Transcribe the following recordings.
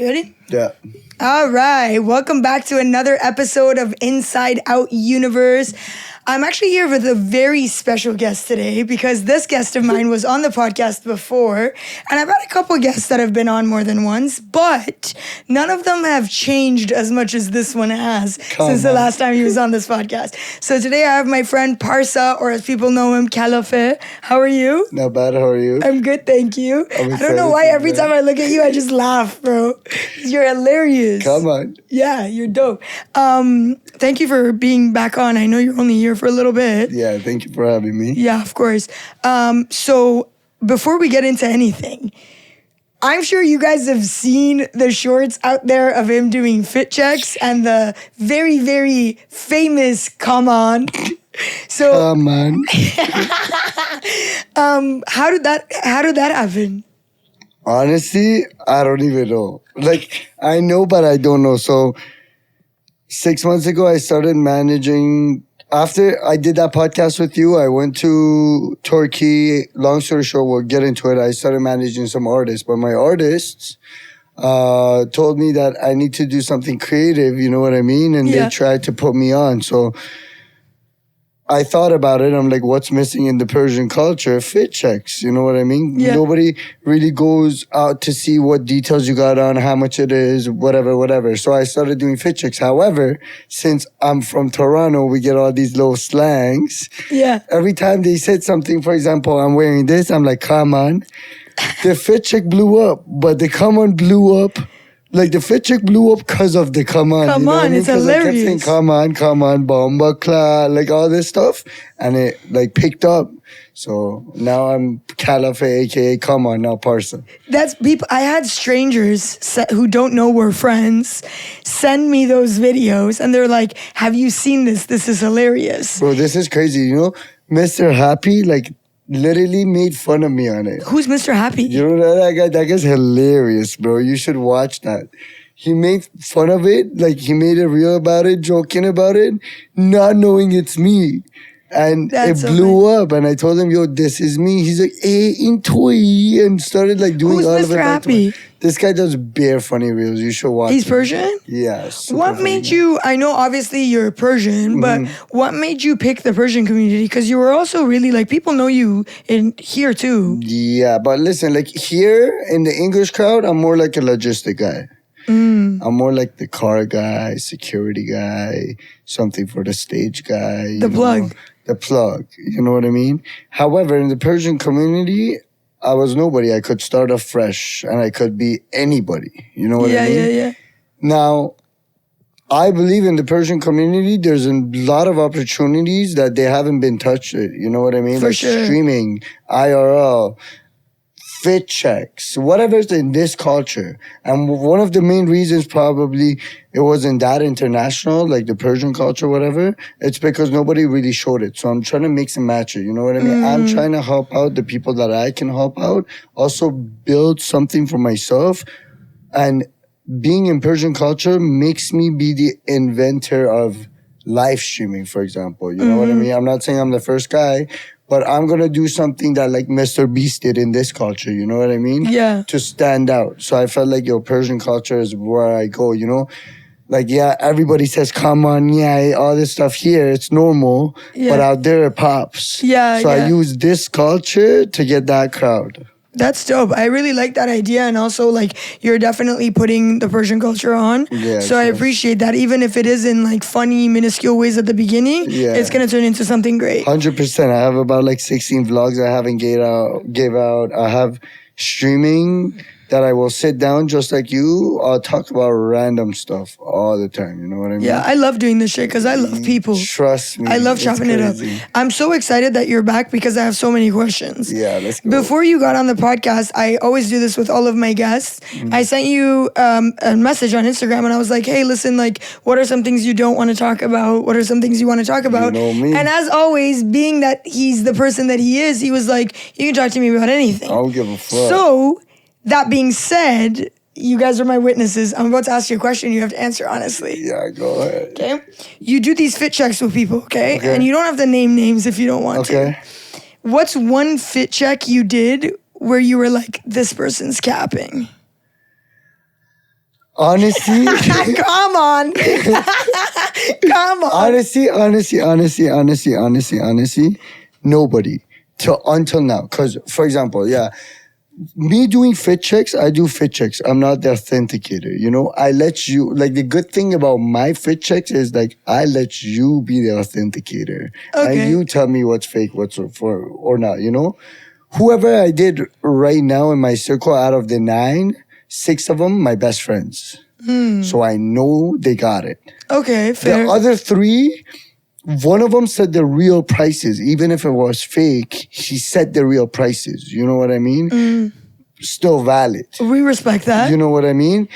You ready? Yeah. All right. Welcome back to another episode of Insideout Universe. I'm actually here with a very special guest today because this guest of mine was on the podcast before, and I've had a couple guests that have been on more than once, but none of them have changed as much as this one has since the last time he was on this podcast. So today I have my friend Parsa, or as people know him, Kalafe. How are you? Not bad. How are you? I'm good, thank you. I don't know why every time I look at you, I just laugh, bro. You're hilarious. Come on. Yeah, you're dope. Thank you for being back on. I know you're only here for a little bit. Yeah, thank you for having me. Yeah, of course. So before we get into anything, I'm sure you guys have seen the shorts out there of him doing fit checks and the very, very famous "come on." So Come on. how did that happen? Honestly, I don't even know. Like, I know, but I don't know. So 6 months ago, I started managing. After I did that podcast with you, I went to Turkey. Long story short, we'll get into it. I started managing some artists, but my artists told me that I need to do something creative, you know what I mean? And they tried to put me on. So I thought about it. I'm like, what's missing in the Persian culture? Fit checks, you know what I mean? Yeah. Nobody really goes out to see what details you got on, how much it is, whatever. So I started doing fit checks. However, since I'm from Toronto, we get all these little slangs. Yeah. Every time they said something, for example, I'm wearing this, I'm like, come on. The fit check blew up, but the come on blew up. Like, the fit check blew up because of the come on. Come on, it's hilarious. I kept saying, come on, bomba cla, like all this stuff. And it, like, picked up. So now I'm Kalafe, a.k.a. come on, now Parsa. That's people. I had strangers who don't know we're friends send me those videos. And they're like, have you seen this? This is hilarious. Bro, this is crazy. You know, Mr. Happy, like, literally made fun of me on it. Who's Mr. Happy? You know that guy? That guy's hilarious, bro. You should watch that. He made fun of it, like he made it real about it, joking about it, not knowing it's me. And it blew up. And I told him, yo, this is me. He's like, in toy. And started like doing Who's all Mr. of it. Happy? This guy does bare funny reels. You should watch He's him. Persian? Yeah. What made you, I know obviously you're Persian, but what made you pick the Persian community? Because you were also really like, people know you in here too. Yeah, but listen, like here in the English crowd, I'm more like a logistic guy. I'm more like the car guy, security guy, something for the stage guy. The plug. The plug, you know what I mean? However, in the Persian community, I was nobody. I could start off fresh and I could be anybody. You know what I mean? Yeah. Now, I believe in the Persian community, there's a lot of opportunities that they haven't been touched. You know what I mean? For sure. Streaming, IRL, fit checks, whatever's in this culture. And one of the main reasons probably it wasn't that international, like the Persian culture, whatever, it's because nobody really showed it. So I'm trying to mix and match it, you know what I mean? I'm trying to help out the people that I can help out, also build something for myself. And being in Persian culture makes me be the inventor of live streaming, for example. You know what I mean? I'm not saying I'm the first guy, but I'm going to do something that like Mr. Beast did in this culture, you know what I mean? Yeah. To stand out. So I felt like, Persian culture is where I go, you know? Like, yeah, everybody says, come on, yeah, all this stuff here, it's normal. But out there, it pops. Yeah, So I use this culture to get that crowd. That's dope. I really like that idea. And also, like, you're definitely putting the Persian culture on. Yeah, so I appreciate that. Even if it is in, like, funny, minuscule ways at the beginning, it's going to turn into something great. 100%. I have about, like, 16 vlogs I haven't gave out. I have streaming that I will sit down just like you. I'll talk about random stuff all the time. You know what I mean? Yeah, I love doing this shit because I love people. Trust me. I love chopping it up. I'm so excited that you're back because I have so many questions. Yeah, let's go. Before you got on the podcast, I always do this with all of my guests. I sent you a message on Instagram and I was like, hey, listen, like, what are some things you don't want to talk about? What are some things you want to talk about? You know me. And as always, being that he's the person that he is, he was like, you can talk to me about anything. I don't give a fuck. So, that being said, you guys are my witnesses. I'm about to ask you a question. You have to answer honestly. Yeah, go ahead. Okay? You do these fit checks with people, okay? And you don't have to name names if you don't want to. What's one fit check you did where you were like, this person's capping? Honestly, Come on. Come on. honestly, nobody until now. Because, for example, me doing fit checks, I do fit checks. I'm not the authenticator. I let you, like, the good thing about my fit checks is, like, I let you be the authenticator. Okay. And you tell me what's fake, what's for or not, Whoever I did right now in my circle, out of the 9, 6 of them, my best friends. So I know they got it. Okay, fair. The other 3, one of them said the real prices. Even if it was fake, he said the real prices. You know what I mean? Still valid. We respect that. You know what I mean?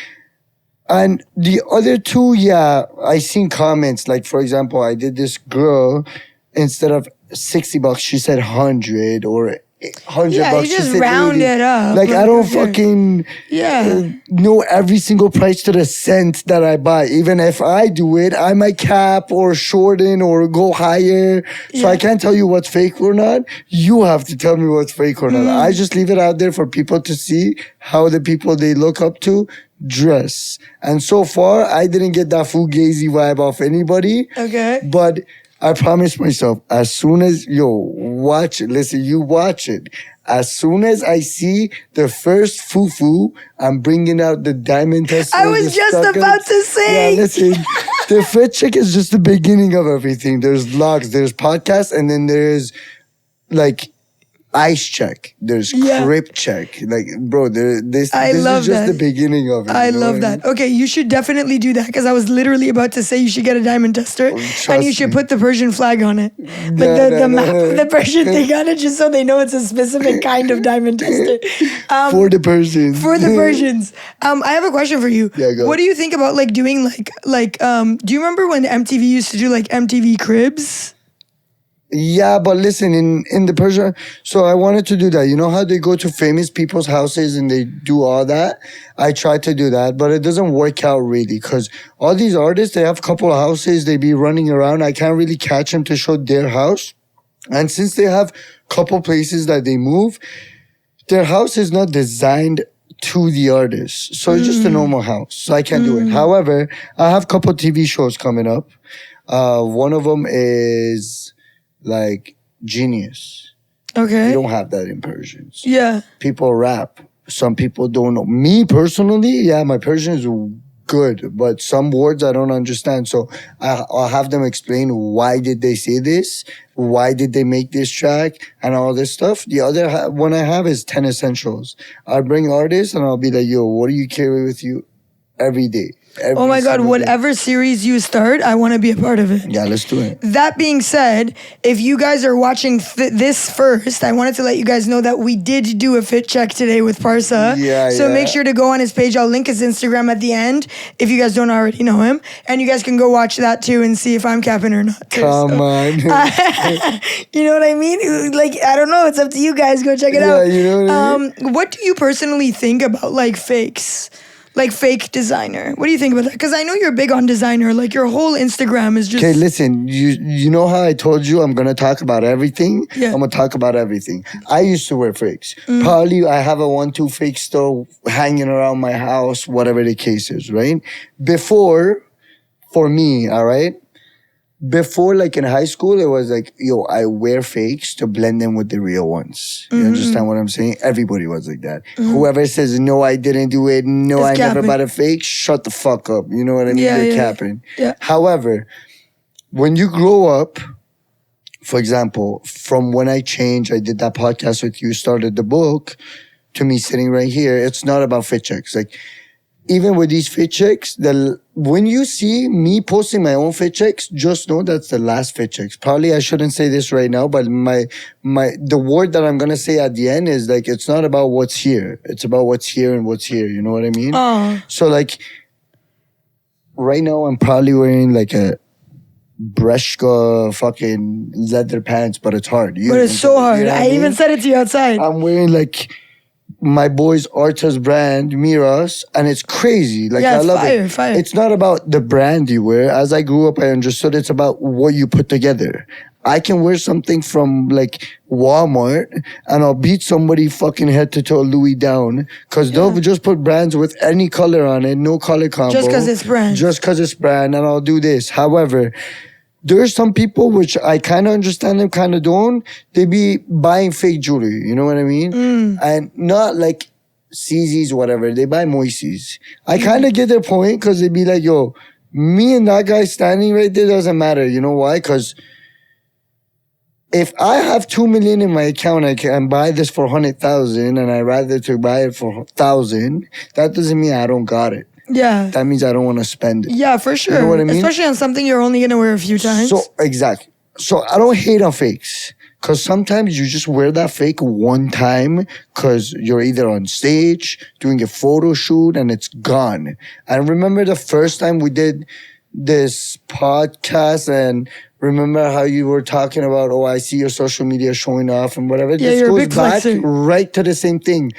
And the other 2, I seen comments. Like, for example, I did this girl, instead of $60, she said 100 or $100. Yeah, you She just said round 80. it up. Like, I don't okay. fucking know every single price to the cent that I buy. Even if I do it, I might cap or shorten or go higher. So I can't tell you what's fake or not. You have to tell me what's fake or not. I just leave it out there for people to see how the people they look up to dress. And so far, I didn't get that fugazi vibe off anybody. Okay. But I promised myself, as soon as, watch it. Listen, you watch it. As soon as I see the first fufu, I'm bringing out the diamond tester. I was just about to say. Yeah, listen, the fit check is just the beginning of everything. There's vlogs, there's podcasts, and then there's, like, ice check. There's grip check. Like, bro, this is just the beginning of it. I love that. Okay, you should definitely do that because I was literally about to say you should get a diamond tester and you should put the Persian flag on it. Like the map of the Persian thing on it just so they know it's a specific kind of diamond tester. For the Persians. For the Persians. I have a question for you. Yeah, go. What do you think about like doing do you remember when MTV used to do like MTV Cribs? Yeah, but listen, in the Persian, so I wanted to do that. You know how they go to famous people's houses and they do all that? I tried to do that, but it doesn't work out really because all these artists, they have a couple of houses, they be running around. I can't really catch them to show their house. And since they have a couple places that they move, their house is not designed to the artist. So it's just a normal house. So I can't do it. However, I have a couple TV shows coming up. One of them is like Genius. Okay. You don't have that in Persians. Yeah. People rap. Some people don't know. Me personally, my Persian is good, but some words I don't understand. So I'll have them explain why did they say this, why did they make this track, and all this stuff. The other one I have is 10 Essentials. I'll bring artists and I'll be like, yo, what do you carry with you every day? Oh my God, whatever series you start, I want to be a part of it. Yeah, let's do it. That being said, if you guys are watching this first, I wanted to let you guys know that we did do a fit check today with Parsa. So make sure to go on his page. I'll link his Instagram at the end if you guys don't already know him. And you guys can go watch that too and see if I'm capping or not. Come on. You know what I mean? Like, I don't know. It's up to you guys. Go check it out. You know what I mean? What do you personally think about like fakes? Like fake designer. What do you think about that? Because I know you're big on designer. Like your whole Instagram is just... Okay, listen. You know how I told you I'm going to talk about everything? Yeah. I'm going to talk about everything. I used to wear fakes. Probably I have a 1-2 fake still hanging around my house, whatever the case is, right? Before, for me, all right? Before, like in high school, it was like, yo, I wear fakes to blend in with the real ones. You understand what I'm saying? Everybody was like that. Whoever says, no, I didn't do it. No, I never bought a fake. Shut the fuck up. You know what I mean? They're capping. Yeah. However, when you grow up, for example, from when I changed, I did that podcast with you, started the book, to me sitting right here, it's not about fit checks. Like, even with these fit checks, when you see me posting my own fit checks, just know that's the last fit checks. Probably I shouldn't say this right now, but the word that I'm gonna say at the end is like, it's not about what's here. It's about what's here and what's here. You know what I mean? So like, right now I'm probably wearing like a Breshka fucking leather pants, but it's hard. But it's so hard. You know I even said it to you outside. I'm wearing like my boy's Arta's brand, Miras, and it's crazy. Like, I love it. It's not about the brand you wear. As I grew up, I understood it's about what you put together. I can wear something from like Walmart and I'll beat somebody fucking head to toe Louis down because they'll just put brands with any color on it, no color combo. Just because it's brand. Just because it's brand, and I'll do this. However, there's some people which I kind of understand them, kind of don't. They be buying fake jewelry, you know what I mean? And not like CZs, whatever. They buy Moises. I kind of get their point because they be like, yo, me and that guy standing right there doesn't matter. You know why? Because if I have 2 million in my account, I can buy this for 100,000 and I rather to buy it for 1,000. That doesn't mean I don't got it. Yeah. That means I don't want to spend it. Yeah, for sure. You know what I mean? Especially on something you're only going to wear a few times. So, exactly. So, I don't hate on fakes. Because sometimes you just wear that fake one time because you're either on stage, doing a photo shoot, and it's gone. I remember the first time we did this podcast and remember how you were talking about, oh, I see your social media showing off and whatever. Yeah, this you're a goes big back flexer. right to the same thing.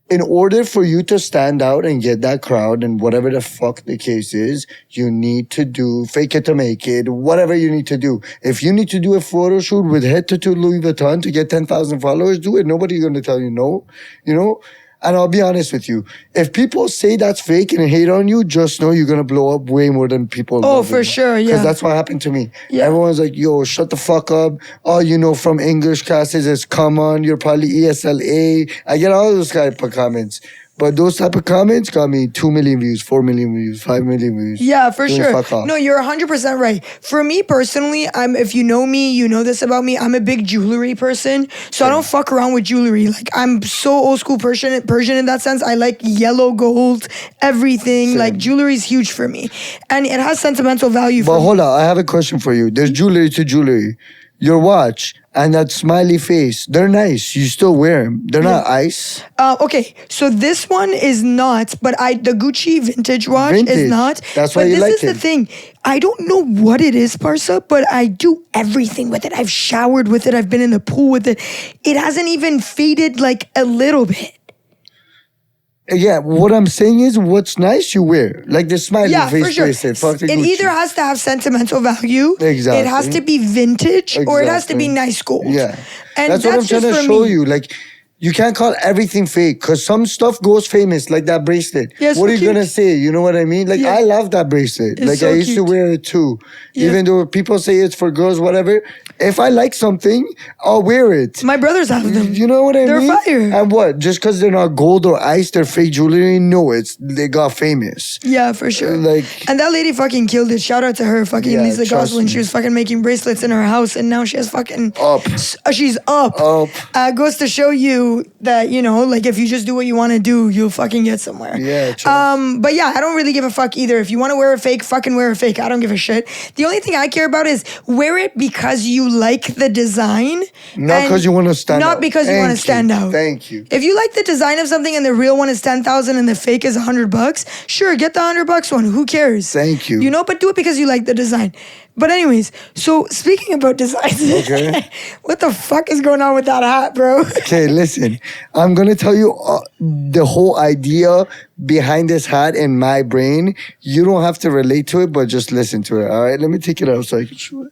In order for you to stand out and get that crowd and whatever the fuck the case is, you need to do fake it to make it, whatever you need to do. If you need to do a photo shoot with head to toe Louis Vuitton to get 10,000 followers, do it. Nobody's going to tell you no, you know? And I'll be honest with you. If people say that's fake and hate on you, just know you're going to blow up way more than people. Oh, for sure, yeah. Because that's what happened to me. Yeah. Everyone's like, yo, shut the fuck up. All you know from English classes is come on, you're probably ESLA. I get all those type of comments. But those type of comments got me 2 million views, 4 million views, 5 million views. Yeah, for Doing sure. fuck off. No, you're 100% right. For me personally, if you know me, you know this about me. I'm a big jewelry person, so I don't fuck around with jewelry. Like I'm so old school Persian in that sense. I like yellow gold, everything. Same. Like jewelry is huge for me, and it has sentimental value. But for hold on, I have a question for you. There's jewelry to jewelry. Your watch and that smiley face, they're nice. You still wear them. They're not ice. Okay, so this one is not, but the Gucci vintage watch is Vintage. not. That's but why you this like is the it. thing. I don't know what it is, Parsa, but I do everything with it. I've showered with it. I've been in the pool with it. It hasn't even faded like a little bit. Yeah, what I'm saying is what's nice you wear. Like the smiley Yeah, face for sure. bracelet. Fuck the It Gucci. either has to have sentimental value, Exactly. it has to be vintage, or it has to be Exactly. nice gold. Yeah. And that's what I'm trying just to for show me. you. Like, you can't call everything fake because some stuff goes famous, like that bracelet. Yeah, it's what so are you cute. going to say? You know what I mean? Like, Yeah. I love that bracelet. It's Like, so I used to cute. wear it too. Yeah. Even though people say it's for girls, whatever. If I like something, I'll wear it. My brothers have them. You know what I They're mean? fire. And what? Just because they're not gold or ice, they're fake jewelry? No, they got famous. Yeah, for sure. Like- and that lady fucking killed it. Shout out to her, fucking Yeah, Lisa trust Gosselin. me. She was fucking making bracelets in her house, and now she has fucking Up. She's up. Up. Goes to show you that like if you just do what you want to do, you'll fucking get somewhere. Yeah, true. But yeah, I don't really give a fuck either. If you want to wear a fake, fucking wear a fake. I don't give a shit. The only thing I care about is wear it because you like the design, Not and 'cause you wanna stand Not out. because you want to Thank you. stand out. Thank you. If you like the design of something and the real one is 10,000 and the fake is $100, sure, get the $100 one. Who cares? Thank you. But do it because you like the design. But anyways, so speaking about designs, Okay. what the fuck is going on with that hat, bro? Okay, listen. I'm going to tell you the whole idea behind this hat in my brain. You don't have to relate to it, but just listen to it. All right, let me take it out so I can show it.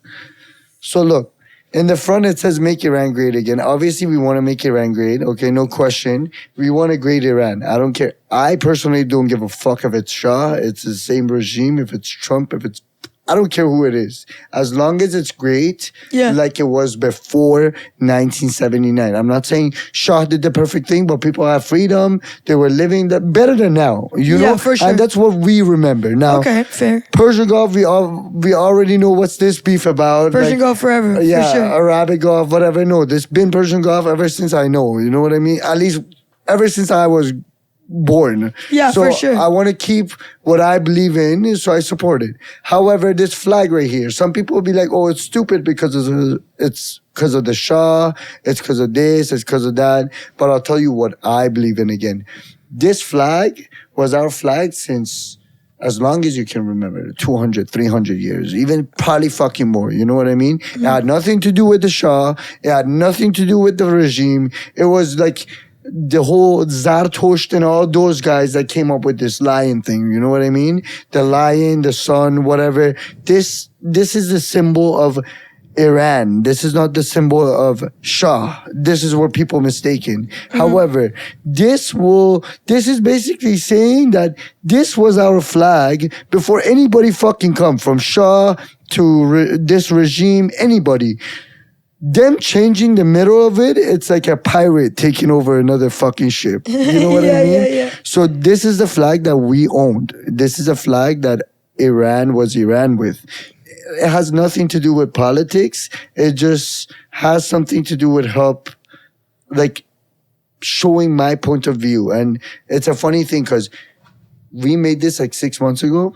So look, in the front it says make Iran great again. Obviously, we want to make Iran great. Okay, no question. We want to great Iran. I don't care. I personally don't give a fuck if it's Shah, it's the same regime, if it's Trump, if it's I don't care who it is. As long as it's great, Yeah. like it was before 1979. I'm not saying Shah did the perfect thing, but people have freedom. They were living better than now. You Yeah, know? for sure. And that's what we remember. Now, Okay, fair. Persian Gulf, we already know what's this beef about. Persian Gulf forever, for Yeah, sure. Arabic Gulf, whatever. No, there's been Persian Gulf ever since I know. You know what I mean? At least ever since I was born. Yeah, so for sure. I want to keep what I believe in, so I support it. However, this flag right here, some people will be like, oh, it's stupid because it's because of the Shah, it's because of this, it's because of that. But I'll tell you what I believe in again. This flag was our flag since as long as you can remember, 200, 300 years, even probably fucking more. You know what I mean? It had nothing to do with the Shah. It had nothing to do with the regime. It was like the whole Zartosht and all those guys that came up with this lion thing. You know what I mean? The lion, the sun, whatever. This is the symbol of Iran. This is not the symbol of Shah. This is where people mistaken. However, this is basically saying that this was our flag before anybody fucking come, from Shah to this regime, anybody. Them changing the middle of it, it's like a pirate taking over another fucking ship. You know what I mean? Yeah. So this is the flag that we owned. This is a flag that Iran was Iran with. It has nothing to do with politics. It just has something to do with help, like showing my point of view. And it's a funny thing because we made this like 6 months ago,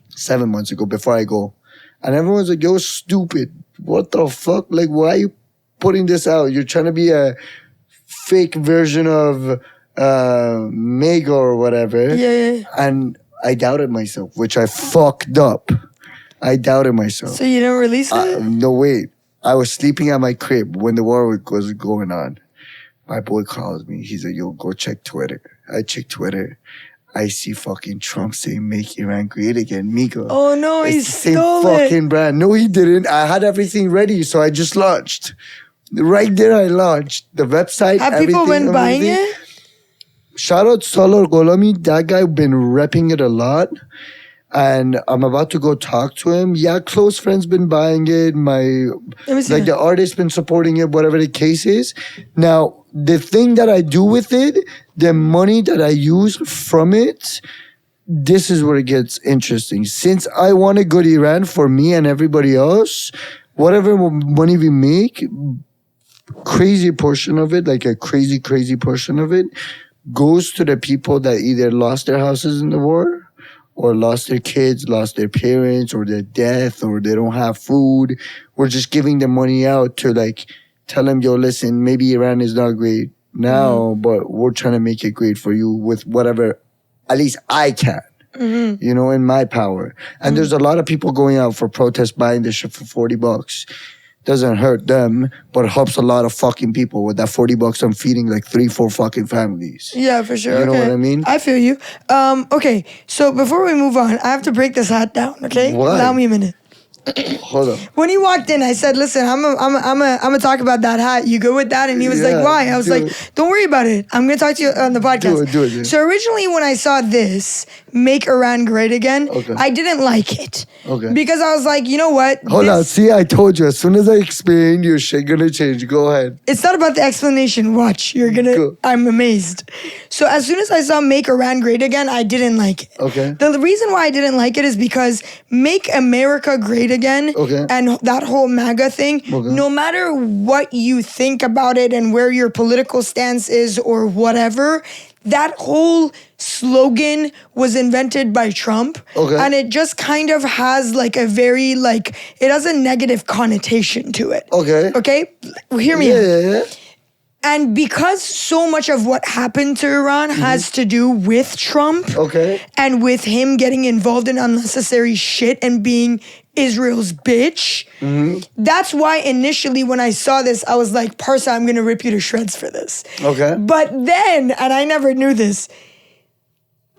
7 months ago before I go. And everyone's like, yo, stupid. What the fuck? Like, why are you putting this out? You're trying to be a fake version of Mega or whatever. Yeah. And I doubted myself, which I fucked up. I doubted myself. So you didn't release it? No, wait. I was sleeping at my crib when the war was going on. My boy calls me. He's like, yo, go check Twitter. I check Twitter. I see fucking Trump saying, make Iran great again. Mika. Oh, no, he stole same fucking brand. No, he didn't. I had everything ready, so I just launched. Right there, I launched. The website, Have people been buying it? Shout out Salar Golami. That guy been repping it a lot. And I'm about to go talk to him. Yeah, close friends been buying it. The artist been supporting it, whatever the case is. Now, the thing that I do with it, the money that I use from it, this is where it gets interesting. Since I want a good Iran for me and everybody else, whatever money we make, crazy portion of it, like a crazy portion of it, goes to the people that either lost their houses in the war, or lost their kids, lost their parents, or their death, or they don't have food. We're just giving the money out to like tell them, yo, listen, maybe Iran is not great now, but we're trying to make it great for you with whatever, at least I can, you know, in my power. And there's a lot of people going out for protest buying this shit for $40. Doesn't hurt them, but helps a lot of fucking people. With that $40, I'm feeding like 3-4 fucking families. Yeah, for sure. You know what I mean? I feel you. Okay, so before we move on, I have to break this hat down, okay? Why? Allow me a minute. Hold on. When he walked in, I said, listen, I'm gonna talk about that hat. You good with that? And he was like, why? I was like, don't worry about it. I'm gonna talk to you on the podcast. Do it. So originally when I saw this, Make Iran Great Again, I didn't like it. Okay. Because I was like, you know what? Hold on. See, I told you. As soon as I explain, your shit gonna change. Go ahead. It's not about the explanation. Watch. I'm amazed. So as soon as I saw Make Iran Great Again, I didn't like it. Okay. The reason why I didn't like it is because Make America Great Again and that whole MAGA thing, no matter what you think about it and where your political stance is or whatever, that whole slogan was invented by Trump. And it just kind of has like a very, like, it has a negative connotation to it. Okay? Hear me out. Yeah. And because so much of what happened to Iran has to do with Trump and with him getting involved in unnecessary shit and being Israel's bitch, that's why initially when I saw this, I was like, Parsa, I'm going to rip you to shreds for this. But then, and I never knew this,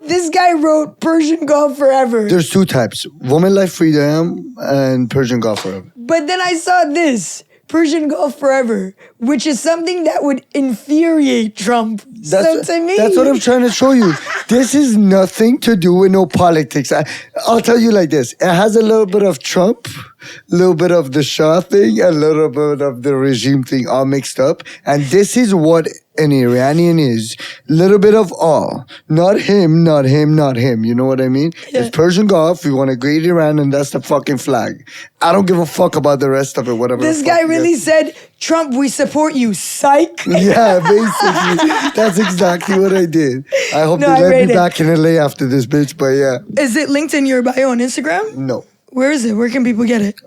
this guy wrote Persian Gulf Forever. There's two types, Woman Life Freedom and Persian Gulf Forever. But then I saw this, Persian Gulf Forever, which is something that would infuriate Trump. So to me, that's what I'm trying to show you. This is nothing to do with no politics. I'll tell you like this. It has a little bit of Trump, a little bit of the Shah thing, a little bit of the regime thing all mixed up. And this is what an Iranian is. A little bit of all. Not him. You know what I mean? It's Persian Gulf. We want a great Iran, and that's the fucking flag. I don't give a fuck about the rest of it, whatever. This guy really said, Trump, we support you, psych. Yeah, basically. That's exactly what I did. I hope they let me back in LA after this, bitch, but yeah. Is it linked in your bio on Instagram? No. Where is it? Where can people get it?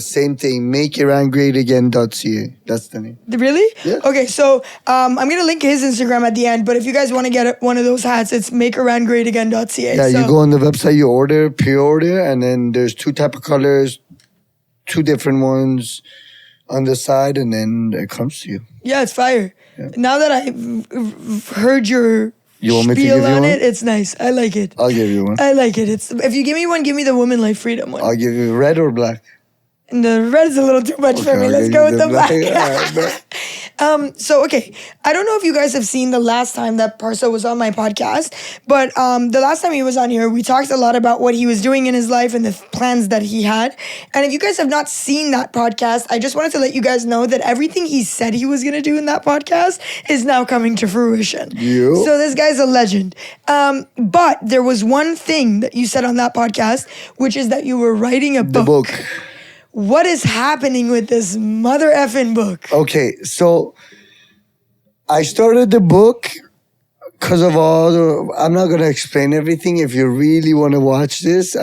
Same thing. MakeIranGreatAgain.ca. That's the name. Really? Yeah. Okay, so I'm going to link his Instagram at the end, but if you guys want to get one of those hats, it's MakeIranGreatAgain.ca. Yeah, you go on the website, you order, pre-order, and then there's 2 type of colors, 2 different ones on the side, and then it comes to you. Yeah, it's fire. Yeah. Now that I've heard your want me to spiel give you on one? it, it's nice. I like it. I'll give you one. I like it. If you give me one, give me the Woman Life Freedom one. I'll give you red or black. The red is a little too much for me. Let's go with the black. So, okay. I don't know if you guys have seen the last time that Parsa was on my podcast, but the last time he was on here, we talked a lot about what he was doing in his life and the plans that he had. And if you guys have not seen that podcast, I just wanted to let you guys know that everything he said he was going to do in that podcast is now coming to fruition. So this guy's a legend. But there was one thing that you said on that podcast, which is that you were writing a book. The book. What is happening with this mother effing book? Okay, so I started the book because of all the... I'm not going to explain everything. If you really want to watch this,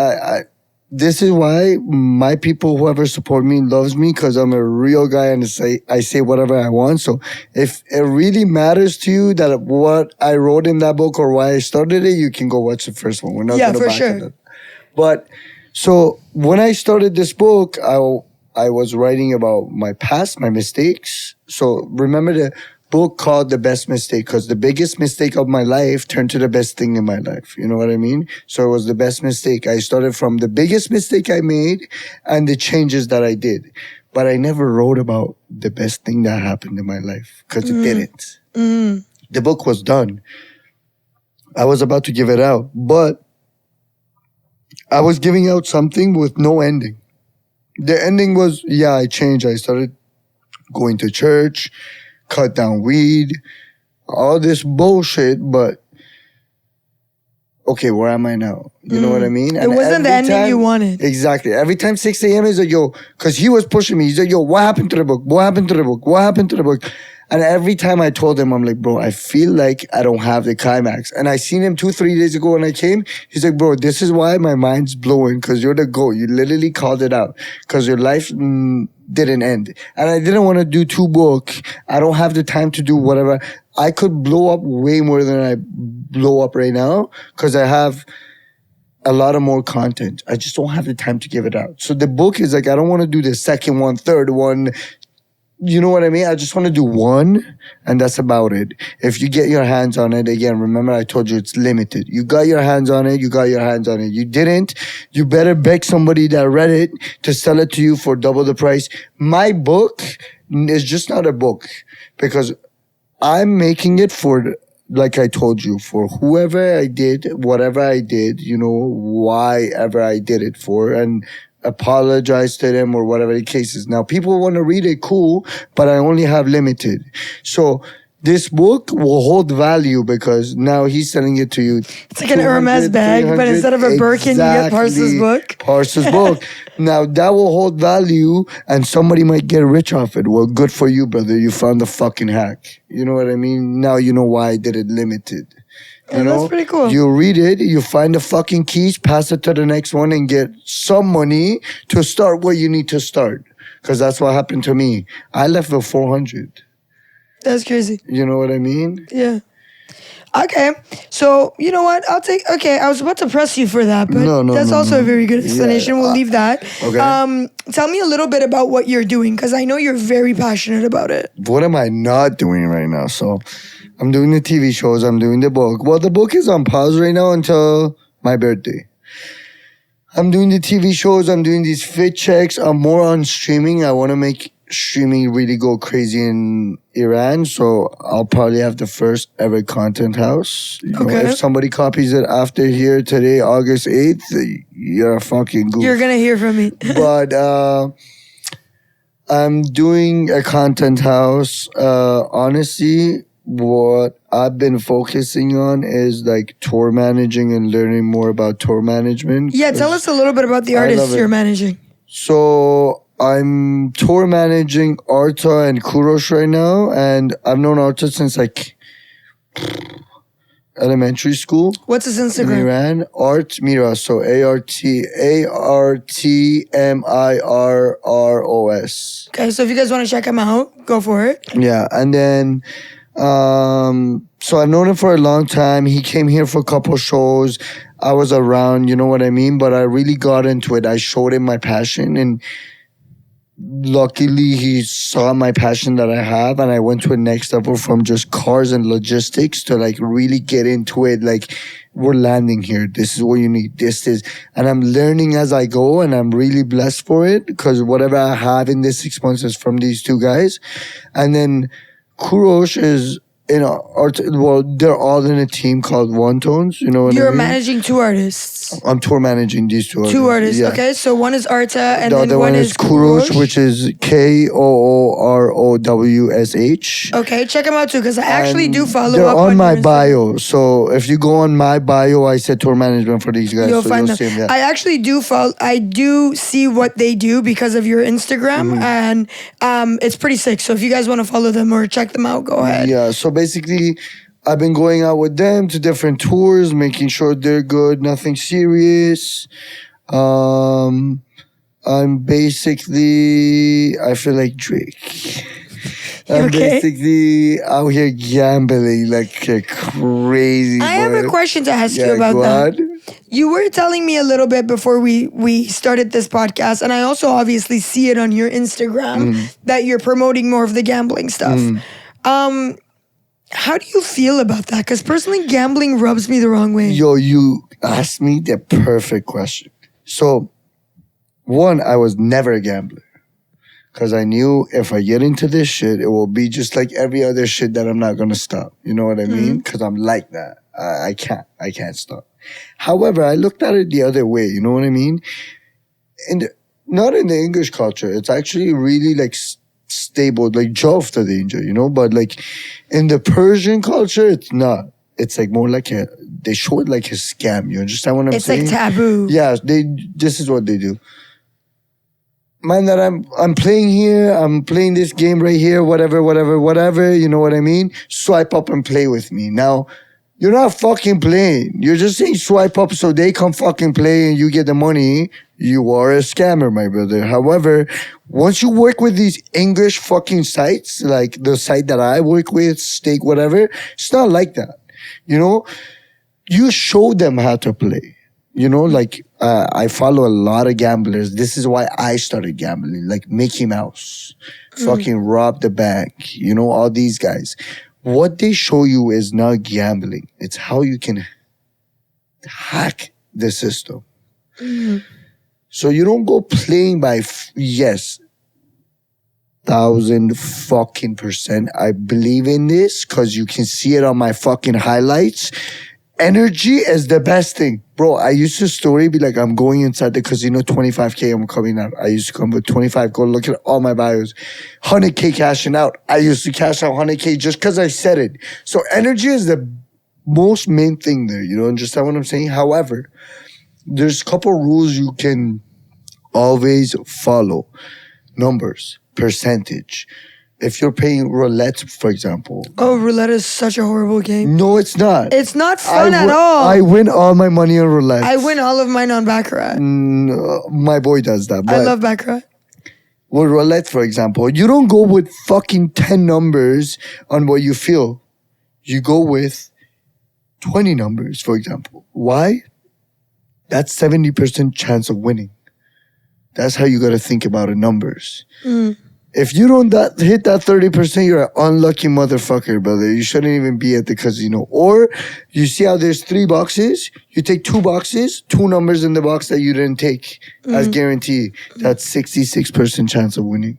this is why my people, whoever support me, loves me, because I'm a real guy and I say whatever I want. So if it really matters to you that what I wrote in that book or why I started it, you can go watch the first one. We're not going to back it up. But... So when I started this book, I was writing about my past, my mistakes. So remember the book called The Best Mistake, because the biggest mistake of my life turned to the best thing in my life. You know what I mean? So it was the best mistake. I started from the biggest mistake I made and the changes that I did. But I never wrote about the best thing that happened in my life because it didn't. The book was done. I was about to give it out, but I was giving out something with no ending. The ending was, yeah, I changed. I started going to church, cut down weed, all this bullshit, but okay, where am I now? You know what I mean? And it wasn't the ending you wanted. Exactly. Every time 6 a.m. he's like, yo, because he was pushing me. He's like, yo, what happened to the book? What happened to the book? What happened to the book? And every time I told him, I'm like, bro, I feel like I don't have the climax. And I seen him 2-3 days ago when I came. He's like, bro, this is why my mind's blowing, because you're the GOAT. You literally called it out because your life didn't end. And I didn't want to do 2 books. I don't have the time to do whatever. I could blow up way more than I blow up right now because I have a lot of more content. I just don't have the time to give it out. So the book is like, I don't want to do the second one, third one. You know what I mean? I just want to do one, and that's about it. If you get your hands on it, again, remember I told you it's limited. You got your hands on it, you got your hands on it. You didn't, you better beg somebody that read it to sell it to you for double the price. My book is just not a book because I'm making it for, like I told you, for whoever I did, whatever I did, you know, why ever I did it for, and apologize to them or whatever the case is. Now, people want to read it, cool, but I only have limited. So this book will hold value because now he's selling it to you. It's like an Hermes bag, but instead of a Birkin, you get Parsa's book. Parsa's book. Now, that will hold value and somebody might get rich off it. Well, good for you, brother. You found the fucking hack. You know what I mean? Now you know why I did it limited. You know, that's pretty cool. You read it, you find the fucking keys, pass it to the next one, and get some money to start where you need to start. Because that's what happened to me. I left with 400. That's crazy. You know what I mean? Yeah. Okay. So, you know what? Okay, I was about to press you for that, but that's also a very good explanation. Yeah. We'll leave that. Okay. Tell me a little bit about what you're doing, because I know you're very passionate about it. What am I not doing right now? So, I'm doing the TV shows. I'm doing the book. Well, the book is on pause right now until my birthday. I'm doing the TV shows. I'm doing these fit checks. I'm more on streaming. I want to make streaming really go crazy in Iran. So I'll probably have the first ever content house. You know, if somebody copies it after here today, August 8th, you're a fucking goof. You're going to hear from me. But I'm doing a content house. Honestly, what I've been focusing on is like tour managing and learning more about tour management. Yeah, tell us a little bit about the artists you're managing. So I'm tour managing Arta and Kurosh right now, and I've known Arta since like elementary school. What's his Instagram? In Iran, Art Mira. So ARTMIRROS. Okay, so if you guys want to check him out, go for it. Yeah, and then so I've known him for a long time. He came here for a couple shows. I was around, you know what I mean? But I really got into it. I showed him my passion. And luckily he saw my passion that I have, and I went to a next level from just cars and logistics to like really get into it. Like, we're landing here. This is what you need. This is, and I'm learning as I go, and I'm really blessed for it because whatever I have in this 6 months is from these two guys. And then Kurosh is they're all in a team called One Tones. You know what I mean? You're managing two artists. I'm tour managing these two artists. Two artists, Yeah. okay. So one is Arta and The then other one is Kurosh, which is KOOROWSH. Okay, check them out too because I actually And do follow they're up on my your Instagram. bio. So if you go on my bio, I said tour management for these guys. You'll so find you'll them. see them. Yeah. I actually do follow. I do see what they do because of your Instagram, Mm-hmm. and it's pretty sick. So if you guys want to follow them or check them out, go ahead. Yeah, so basically, I've been going out with them to different tours, making sure they're good, nothing serious. I'm basically, I feel like Drake. I'm Okay. basically out here gambling like a crazy. I have a question to ask you about go that. on. You were telling me a little bit before we started this podcast, and I also obviously see it on your Instagram that you're promoting more of the gambling stuff. How do you feel about that? Because personally, gambling rubs me the wrong way. Yo, you asked me the perfect question. So, one, I was never a gambler. Because I knew if I get into this shit, it will be just like every other shit that I'm not going to stop. You know what I mean? Because I'm like that. I can't stop. However, I looked at it the other way. You know what I mean? Not in the English culture. It's actually really like stable, like Jov to danger, you know? But like in the Persian culture, it's not. It's like more like they show it like a scam. You understand what I'm saying? It's like taboo. Yeah, this is what they do. Man, that I'm playing here, I'm playing this game right here, whatever, you know what I mean? Swipe up and play with me. Now, you're not fucking playing. You're just saying swipe up so they come fucking play and you get the money. You are a scammer, my brother. However, once you work with these English fucking sites, like the site that I work with, Stake, whatever, it's not like that. You know, you show them how to play. You know, like I follow a lot of gamblers. This is why I started gambling, like Mickey Mouse, fucking rob the bank. You know, all these guys. What they show you is not gambling. It's how you can hack the system. So you don't go playing by, yes, 1,000% I believe in this because you can see it on my fucking highlights. Energy is the best thing. Bro, I used to be like, I'm going inside the casino, 25K, I'm coming out. I used to come with 25, go look at all my bios. 100K cashing out. I used to cash out 100K just because I said it. So energy is the most main thing there. You know, understand what I'm saying? However, there's a couple rules you can always follow. Numbers, percentage. If you're playing roulette, for example. Oh, roulette is such a horrible game. No, it's not. It's not fun at all. I win all my money on roulette. I win all of mine on Baccarat. My boy does that. But I love Baccarat. with roulette, for example, you don't go with fucking 10 numbers on what you feel. You go with 20 numbers, for example. Why? That's 70% chance of winning. That's how you got to think about it, numbers. If you don't hit that 30%, you're an unlucky motherfucker, brother. You shouldn't even be at the casino. Or you see how there's 3 boxes. You take 2 boxes, 2 numbers in the box that you didn't take as guarantee. That's 66% chance of winning.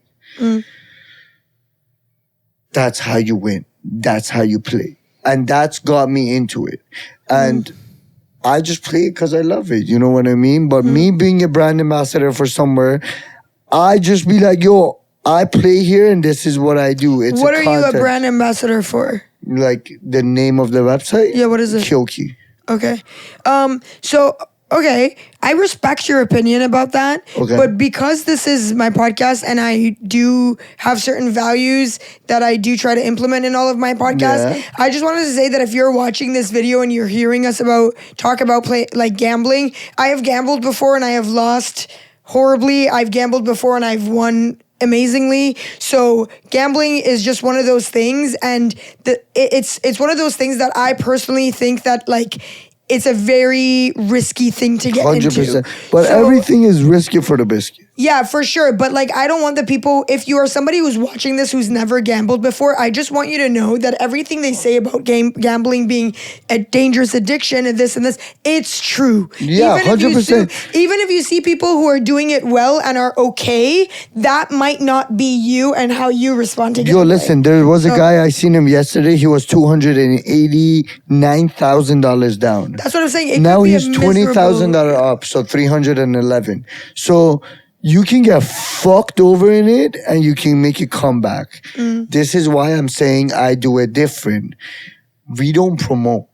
That's how you win. That's how you play. And that's got me into it. And I just play it because I love it. You know what I mean? But me being a brand ambassador for somewhere, I just be like, yo, I play here and this is what I do. It's What are you a content. brand ambassador for? Like the name of the website? Yeah, what is it? Kyoki. Okay. Okay, I respect your opinion about that. Okay. But because this is my podcast and I do have certain values that I do try to implement in all of my podcasts, Yeah. I just wanted to say that if you're watching this video and you're hearing us talk about gambling, I have gambled before and I have lost horribly. I've gambled before and I've won amazingly. So gambling is just one of those things, and it's one of those things that I personally think that it's a very risky thing to get 100%. into. But So- everything is risky for the biscuit. Yeah, for sure. But like, I don't want the people, if you are somebody who's watching this who's never gambled before, I just want you to know that everything they say about gambling being a dangerous addiction and this, it's true. Yeah, 100%. Even if you see people who are doing it well and are okay, that might not be you and how you respond to gambling. Yo, listen, there was a guy, I seen him yesterday. He was $289,000 down. That's what I'm saying. It Now could be he's $20,000 up, so 311. So you can get fucked over in it and you can make a comeback. This is why I'm saying I do it different. We don't promote.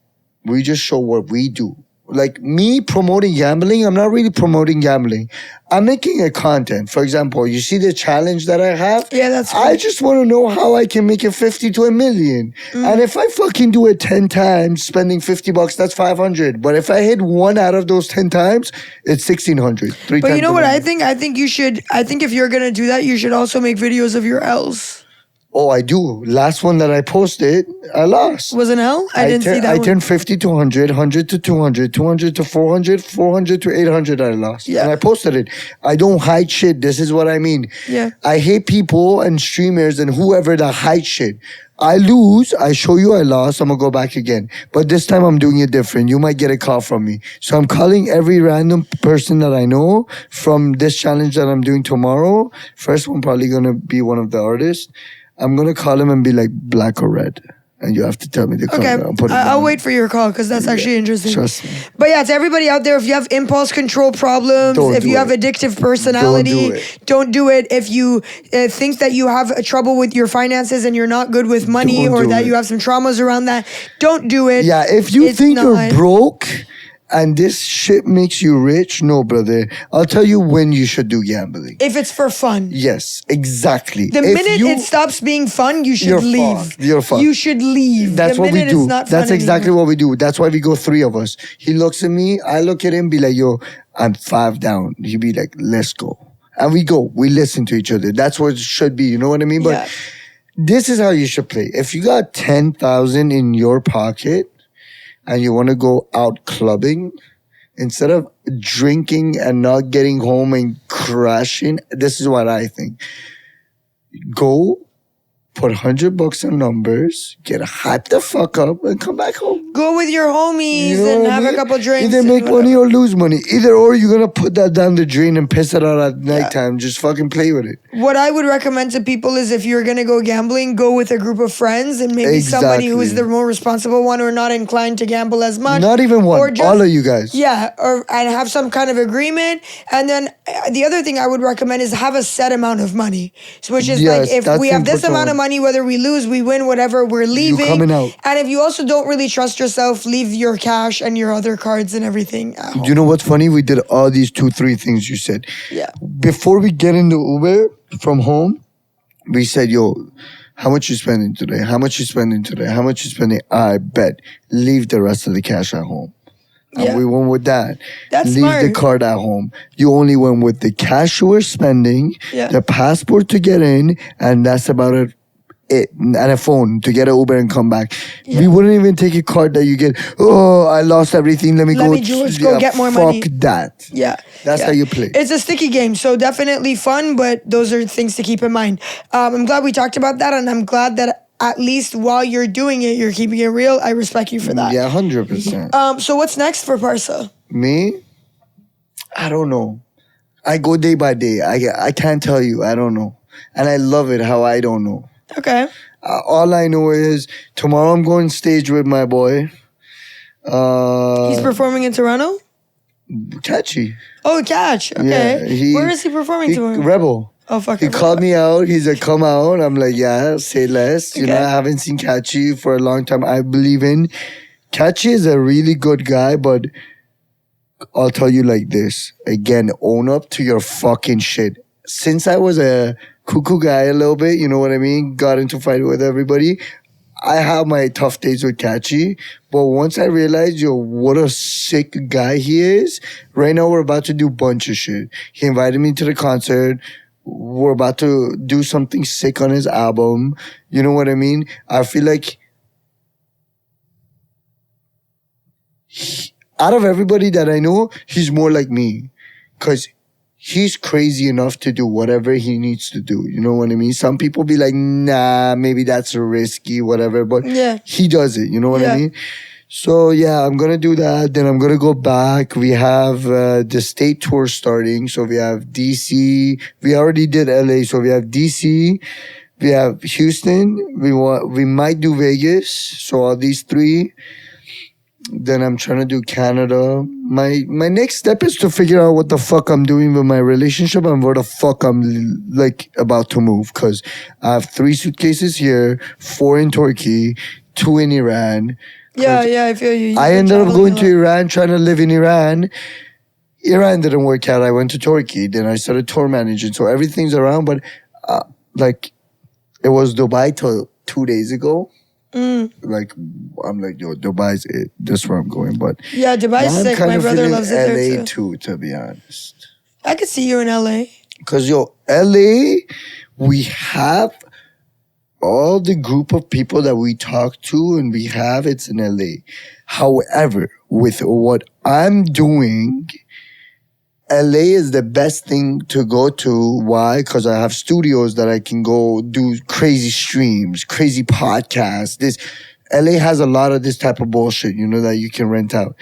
We just show what we do. Like me promoting gambling, I'm not really promoting gambling. I'm making a content. For example, you see the challenge that I have? Yeah, that's cool. I just want to know how I can make it 50 to a million. And if I fucking do it 10 times, spending $50, that's 500. But if I hit one out of those 10 times, it's 1,600. But you know what I think? I think if you're going to do that, you should also make videos of your L's. Oh, I do. Last one that I posted, I lost. Was an L? I didn't see that I one. turned 50 to 100, 100 to 200, 200 to 400, 400 to 800 I lost. Yeah. And I posted it. I don't hide shit. This is what I mean. Yeah. I hate people and streamers and whoever that hide shit. I lose. I show you I lost. I'm going to go back again. But this time I'm doing it different. You might get a call from me. So I'm calling every random person that I know from this challenge that I'm doing tomorrow. First one probably going to be one of the artists. I'm going to call him and be like, black or red. And you have to tell me the color. Okay, I'll wait for your call because that's actually interesting. Trust me. But yeah, to everybody out there, if you have impulse control problems, if you have addictive personality, don't do it. If you think that you have trouble with your finances and you're not good with money or that you have some traumas around that, don't do it. Yeah, if you think you're broke and this shit makes you rich, no, brother. I'll tell you when you should do gambling. If it's for fun. Yes, exactly. The minute it stops being fun, you should leave. You're fucked. You should leave. That's what we do. That's exactly anymore. what we do. That's why we go three of us. He looks at me, I look at him, be like, yo, I'm 5 down. He'd be like, let's go. And we go. We listen to each other. That's what it should be. You know what I mean? But this is how you should play. If you got 10,000 in your pocket, and you want to go out clubbing, instead of drinking and not getting home and crashing, this is what I think. Go put $100 on numbers, get hyped the fuck up, and come back home. Go with your homies and have a couple drinks. Either make money or lose money. Either or, you're going to put that down the drain and piss it out at nighttime. Just fucking play with it. What I would recommend to people is if you're going to go gambling, go with a group of friends and maybe somebody who is the more responsible one or not inclined to gamble as much. Not even one. Or just, all of you guys. Yeah. And have some kind of agreement. And then the other thing I would recommend is have a set amount of money. So which is like if we have this amount of money, whether we lose, we win, whatever, we're leaving. You're coming out. And if you also don't really trust yourself, leave your cash and your other cards and everything at home. You know what's funny? We did all these 2-3 things you said. Yeah. Before we get in the Uber from home, we said, yo, how much you spending today? How much you spending today? How much you spending? I bet. Leave the rest of the cash at home. And we went with that. That's Leave smart. the card at home. You only went with the cash you were spending, the passport to get in, and that's about it. And a phone to get an Uber and come back. We wouldn't even take a card that you get, oh, I lost everything. Let me go get more money. Fuck that. Yeah. That's how you play. It's a sticky game, so definitely fun, but those are things to keep in mind. I'm glad we talked about that, and I'm glad that at least while you're doing it, you're keeping it real. I respect you for that. Yeah, 100%. So what's next for Parsa? Me? I don't know. I go day by day. I can't tell you. I don't know. And I love it how I don't know. Okay. All I know is tomorrow I'm going stage with my boy. He's performing in Toronto? Catchy. Oh, Catch. Okay. Yeah, where is he performing tomorrow? Rebel. Oh, fuck. He called me out. He's like, come out. I'm like, yeah, say less. You know, I haven't seen Catchy for a long time. I believe in. Catchy is a really good guy, but I'll tell you like this. Again, own up to your fucking shit. Since I was a cuckoo guy a little bit, you know what I mean? Got into fight with everybody. I have my tough days with Catchy, but once I realized, yo, what a sick guy he is, right now we're about to do a bunch of shit. He invited me to the concert. We're about to do something sick on his album. You know what I mean? I feel like out of everybody that I know, he's more like me. Because he's crazy enough to do whatever he needs to do. You know what I mean? Some people be like, nah, maybe that's risky, whatever. But Yeah. he does it. You know what I Yeah. mean? So yeah, I'm gonna do that. Then I'm gonna go back. We have the state tour starting. So we have DC. We already did LA. So we have DC. We have Houston. We might do Vegas. So all these three. Then I'm trying to do Canada. My next step is to figure out what the fuck I'm doing with my relationship and where the fuck I'm like about to move. Cause I have 3 suitcases here, 4 in Turkey, 2 in Iran. Yeah, I feel you. You've I been ended up traveling going a to lot. Iran, trying to live in Iran. Iran didn't work out. I went to Turkey. Then I started tour managing. So everything's around. But like, it was Dubai till 2 days ago. Like, I'm like, yo, Dubai's it. That's where I'm going. But Yeah, Dubai's now I'm sick. kind My of brother feeling loves it there LA too. to be honest. I could see you in LA. Because, yo, LA, we have all the group of people that we talk to and we have, it's in LA. However, with what I'm doing, LA is the best thing to go to. Why? Because I have studios that I can go do crazy streams, crazy podcasts. This LA has a lot of this type of bullshit, you know, that you can rent out.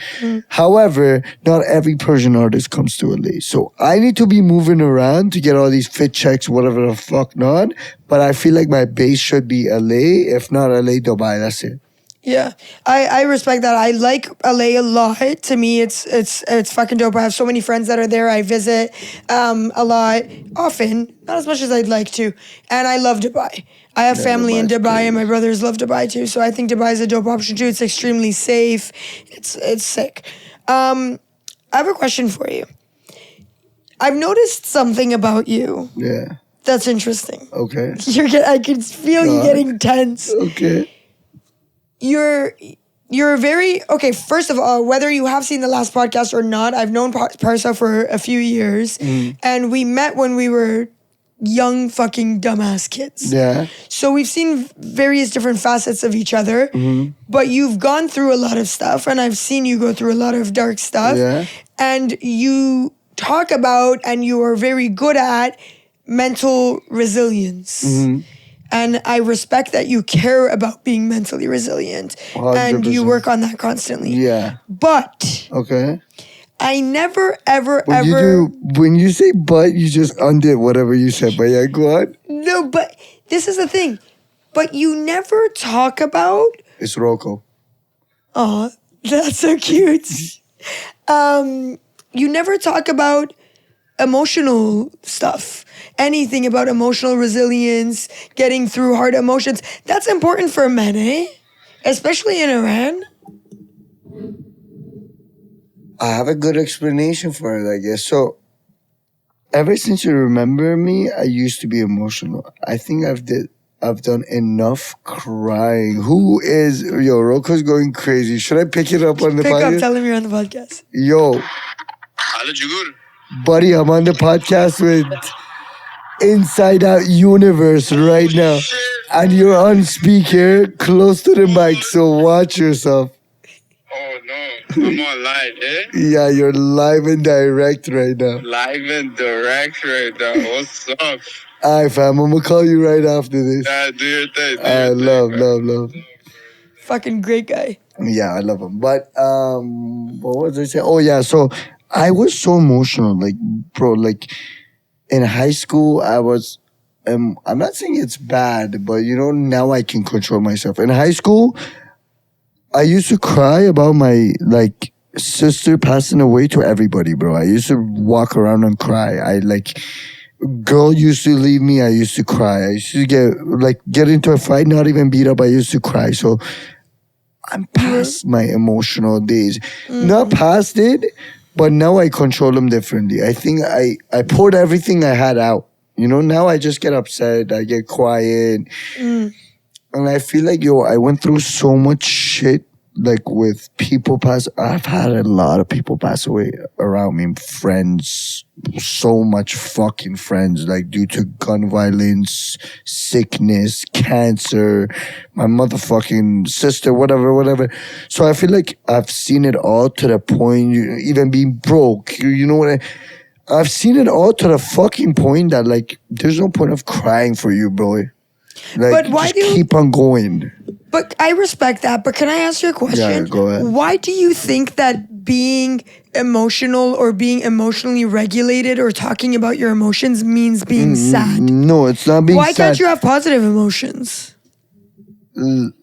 However, not every Persian artist comes to LA. So I need to be moving around to get all these fit checks, whatever the fuck not. But I feel like my base should be LA. If not LA, Dubai. That's it. Yeah, I respect that. I like LA a lot. To me, it's fucking dope. I have so many friends that are there. I visit a lot, often, not as much as I'd like to. And I love Dubai. I have family in Dubai's Dubai, crazy. and my brothers love Dubai too. So I think Dubai is a dope option too. It's extremely safe. It's sick. I have a question for you. I've noticed something about you Yeah. that's interesting. Okay. I can feel you God. getting tense. Okay. You're very okay. First of all, whether you have seen the last podcast or not, I've known Parsa for a few years, and we met when we were young fucking dumbass kids. Yeah. So we've seen various different facets of each other, but you've gone through a lot of stuff, and I've seen you go through a lot of dark stuff. Yeah. And you talk about, and you are very good at mental resilience. And I respect that you care about being mentally resilient, and you 100%. work on that constantly. Yeah. But Okay. I never, ever, When ever. when you say but, you just undid whatever you said. But yeah, go on. No, but this is the thing. But you never talk about. It's Rocco. Oh, that's so cute. You never talk about emotional stuff. Anything about emotional resilience, getting through hard emotions. That's important for men, eh? Especially in Iran. I have a good explanation for it, I guess. So, ever since you remember me, I used to be emotional. I think I've done enough crying. Yo, Rocco's going crazy. Should I pick it up on the Pick up, podcast? tell him you're on the podcast. Yo, buddy, I'm on the podcast with Insideout Universe right now. And you're on speaker close to the mic, so watch yourself. Oh no, I'm on live, eh? Yeah, you're live and direct right now. Live and direct right now. What's up? Alright, fam, I'm gonna call you right after this. Yeah, do your thing. I love. Fucking great guy. Yeah, I love him. But what was I saying? Oh yeah, so I was so emotional, like bro, like in high school I was. I'm not saying it's bad, but you know now I can control myself. In high school, I used to cry about my like sister passing away to everybody, bro. I used to walk around and cry. I like. Girl used to leave me, I used to cry. I used to get into a fight, not even beat up, I used to cry. So I'm past my emotional days. Not past it, but now I control them differently. I think I poured everything I had out. You know, now I just get upset, I get quiet. And I feel like, yo, I went through so much shit, like with people I've had a lot of people pass away around me, friends, so much fucking friends, like due to gun violence, sickness, cancer, my motherfucking sister, whatever. So I feel like I've seen it all to the point, even being broke, you know what I've seen it all to the fucking point that like there's no point of crying for you, bro. Like, But why just do- keep on going. But I respect that. But can I ask you a question? Yeah, go ahead. Why do you think that being emotional or being emotionally regulated or talking about your emotions means being sad? No, it's not being Why sad. can't you have positive emotions?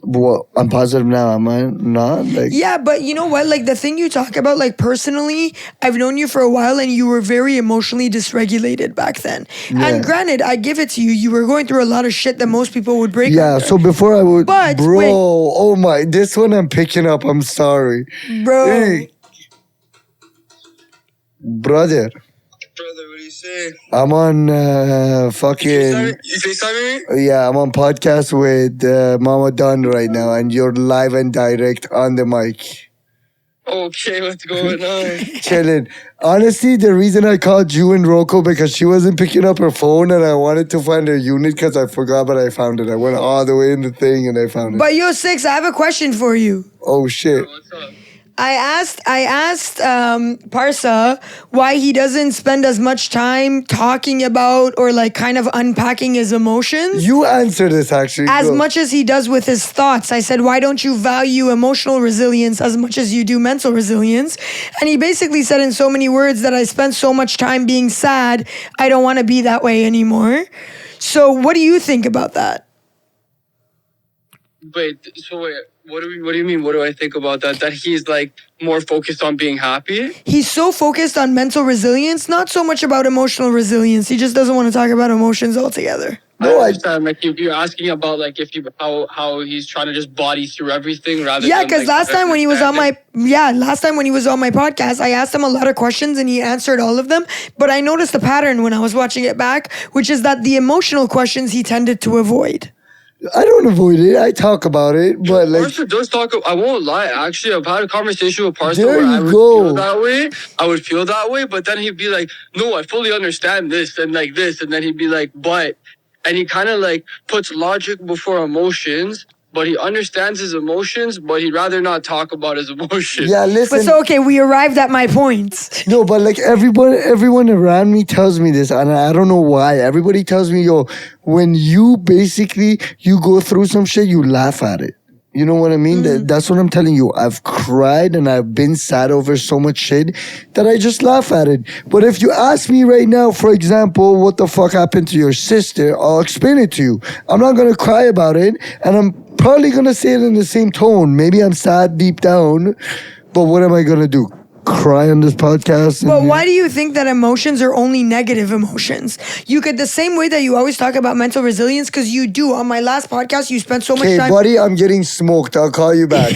Well, I'm positive now. Am I not? Like, Yeah, but you know what? Like the thing you talk about, like personally, I've known you for a while and you were very emotionally dysregulated back then. Yeah. And granted, I give it to you, you were going through a lot of shit that most people would break yeah. under. So before I would, But, bro. wait. Oh my, this one I'm picking up. I'm sorry, Bro. Hey, brother. Brother, what do you say? I'm on fucking. You FaceTiming me? Yeah, I'm on podcast with Mama Don right now, and you're live and direct on the mic. Okay, what's going on? Chilling. Honestly, the reason I called you and Rocco because she wasn't picking up her phone, and I wanted to find her unit because I forgot, but I found it. I went all the way in the thing, and I found it. But yo, Six, I have a question for you. Oh shit! What's up? I asked Parsa why he doesn't spend as much time talking about or like kind of unpacking his emotions You answer this actually. as Go. much as he does with his thoughts. I said, why don't you value emotional resilience as much as you do mental resilience? And he basically said in so many words that I spent so much time being sad, I don't want to be that way anymore. So what do you think about that? Wait, what do you mean? What do I think about that? That he's like more focused on being happy? He's so focused on mental resilience, not so much about emotional resilience. He just doesn't want to talk about emotions altogether. No, I I. understand. Like you're asking about like if you how he's trying to just body through everything rather Yeah, than because like, last time when he was on understanding. last time when he was on my podcast, I asked him a lot of questions and he answered all of them. But I noticed a pattern when I was watching it back, which is that the emotional questions he tended to avoid. I don't avoid it. I talk about it, but like. Parsa does talk. I won't lie. Actually, I've had a conversation with Parsa There where I you would go. feel that way. I would feel that way, but then he'd be like, "No, I fully understand this and like this," and then he'd be like, "But," and he kind of like puts logic before emotions. But he understands his emotions, but he'd rather not talk about his emotions. Yeah, listen. But so okay, we arrived at my point. No, but like everyone around me tells me this, and I don't know why. Everybody tells me, yo, when you basically you go through some shit, you laugh at it. You know what I mean? That's what I'm telling you. I've cried and I've been sad over so much shit that I just laugh at it. But if you ask me right now, for example, what the fuck happened to your sister, I'll explain it to you. I'm not gonna cry about it, and I'm probably gonna say it in the same tone. Maybe I'm sad deep down, but what am I gonna do? Cry on this podcast? But why do you think that emotions are only negative emotions? You could, the same way that you always talk about mental resilience, because you do. On my last podcast, you spent so much Okay, time. buddy, I'm getting smoked. I'll call you back.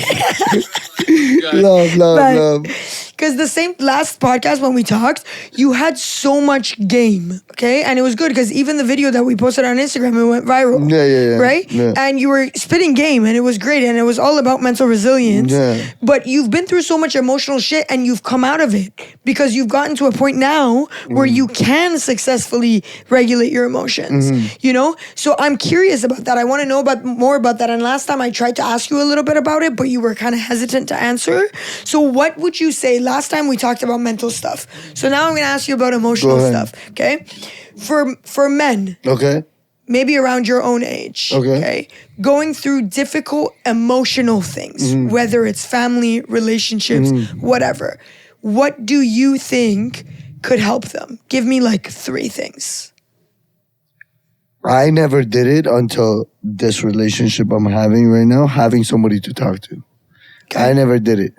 love. Because the same last podcast when we talked, you had so much game, okay? And it was good because even the video that we posted on Instagram, it went viral. Yeah. Right? Yeah. And you were spitting game and it was great and it was all about mental resilience. Yeah. But you've been through so much emotional shit and you've come out of it because you've gotten to a point now where you can successfully regulate your emotions, you know? So I'm curious about that. I want to know more about that. And last time I tried to ask you a little bit about it, but you were kind of hesitant to answer. So what would you say? Last time we talked about mental stuff. So now I'm going to ask you about emotional ahead. stuff, okay? For men, Okay. maybe around your own age, Okay. going through difficult emotional things, whether it's family, relationships, whatever. What do you think could help them? Give me like 3 things. I never did it until this relationship I'm having right now, having somebody to talk to. I never did it.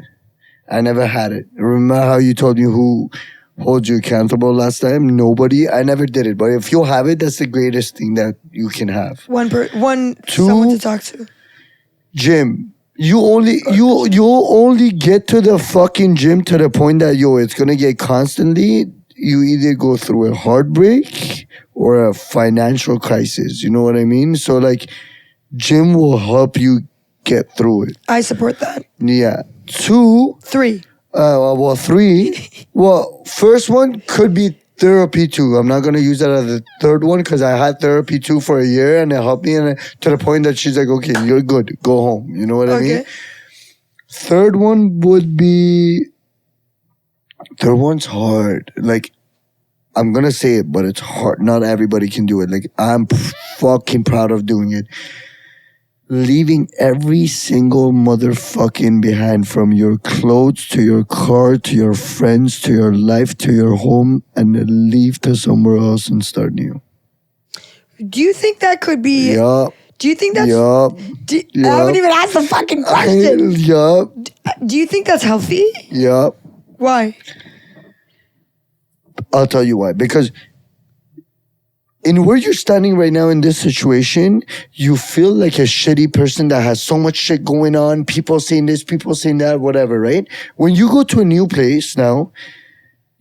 I never had it. Remember how you told me who holds you accountable last time? Nobody. I never did it. But if you have it, that's the greatest thing that you can have. Someone to talk to. Gym. You only get to the fucking gym to the point that it's gonna get constantly. You either go through a heartbreak or a financial crisis. You know what I mean? So like, gym will help you get through it. I support that. Yeah. 2. 3. 3. Well, first one could be therapy too. I'm not gonna use that as the third one because I had therapy too for a year and it helped me to the point that she's like, okay, you're good, go home. You know what I mean? Third one would be. Third one's hard. Like, I'm gonna say it, but it's hard. Not everybody can do it. Like, I'm fucking proud of doing it. Leaving every single motherfucking behind, from your clothes to your car to your friends to your life to your home, and then leave to somewhere else and start new. Do you think that could be? Yup. Do you think that's? Yup. I haven't even asked the fucking question. Yup. Do you think that's healthy? Yup. Why? I'll tell you why. Because in where you're standing right now in this situation, you feel like a shitty person that has so much shit going on. People saying this, people saying that, whatever, right? When you go to a new place now,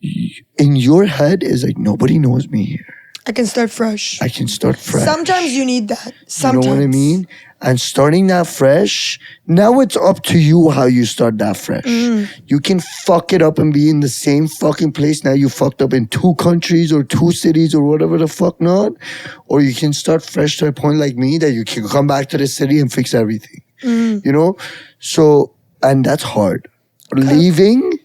in your head is like, nobody knows me here. I can start fresh. I can start fresh. Sometimes you need that. Sometimes. You know what I mean? And starting that fresh, now it's up to you how you start that fresh. You can fuck it up and be in the same fucking place. Now you fucked up in 2 countries or 2 cities or whatever the fuck not. Or you can start fresh to a point like me that you can come back to the city and fix everything. You know? So, and that's hard. Leaving,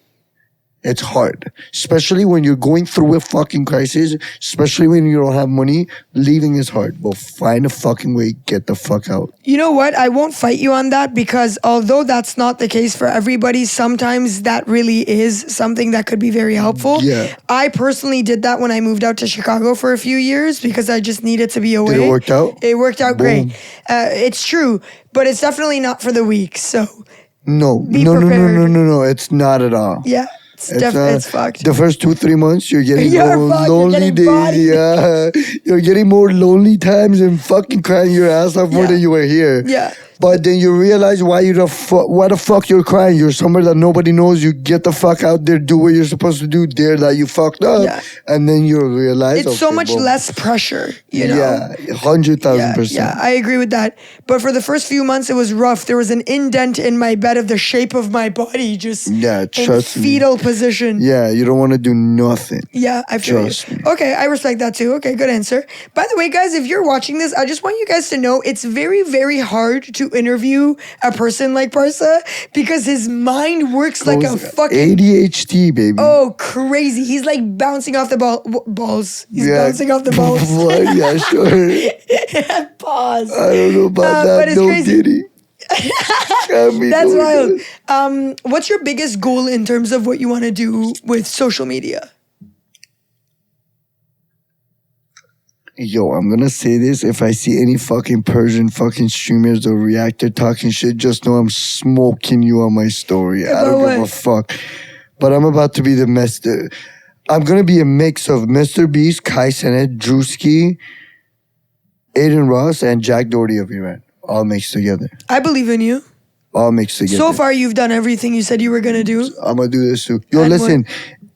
it's hard. Especially when you're going through a fucking crisis. Especially when you don't have money. Leaving is hard. But find a fucking way. Get the fuck out. You know what? I won't fight you on that, because although that's not the case for everybody, sometimes that really is something that could be very helpful. Yeah. I personally did that when I moved out to Chicago for a few years because I just needed to be away. Did it work out? It worked out Boom. great. It's true, but it's definitely not for the weak. So No. Be No. prepared. No. It's not at all. yeah, it's fucked. The first 2-3 months, you're getting You're more fucked, you're lonely getting body. days. Yeah, you're getting more lonely times and fucking crying your ass off more Yeah. than you were here. Yeah. But then you realize why the fuck you're crying. You're somewhere that nobody knows. You get the fuck out there, do what you're supposed to do there that you fucked up. Yeah. And then you realize It's so okay, much well, less pressure, you know? Yeah, 100,000%. Yeah, I agree with that. But for the first few months, it was rough. There was an indent in my bed of the shape of my body, just Yeah, in trust me. fetal position. Yeah, you don't want to do nothing. Yeah, I feel Trust you. me. Okay, I respect that too. Okay, good answer. By the way, guys, if you're watching this, I just want you guys to know it's very, very hard to interview a person like Parsa because his mind works like a fucking ADHD, baby. oh crazy. He's like bouncing off the balls. He's bouncing off the balls. What? Yeah, sure. Pause. I don't know about that. but it's No crazy. Diddy. That's wild. What's your biggest goal in terms of what you want to do with social media? Yo, I'm gonna say this. If I see any fucking Persian fucking streamers or reactor talking shit, just know I'm smoking you on my story. I don't give a fuck. But I'm about to be the master. I'm gonna be a mix of Mr. Beast, Kai Cenat, Drewski, Aiden Ross, and Jack Doherty of Iran. All mixed together. I believe in you. All mixed together. So far, you've done everything you said you were gonna do. I'm gonna do this too. Yo, And listen.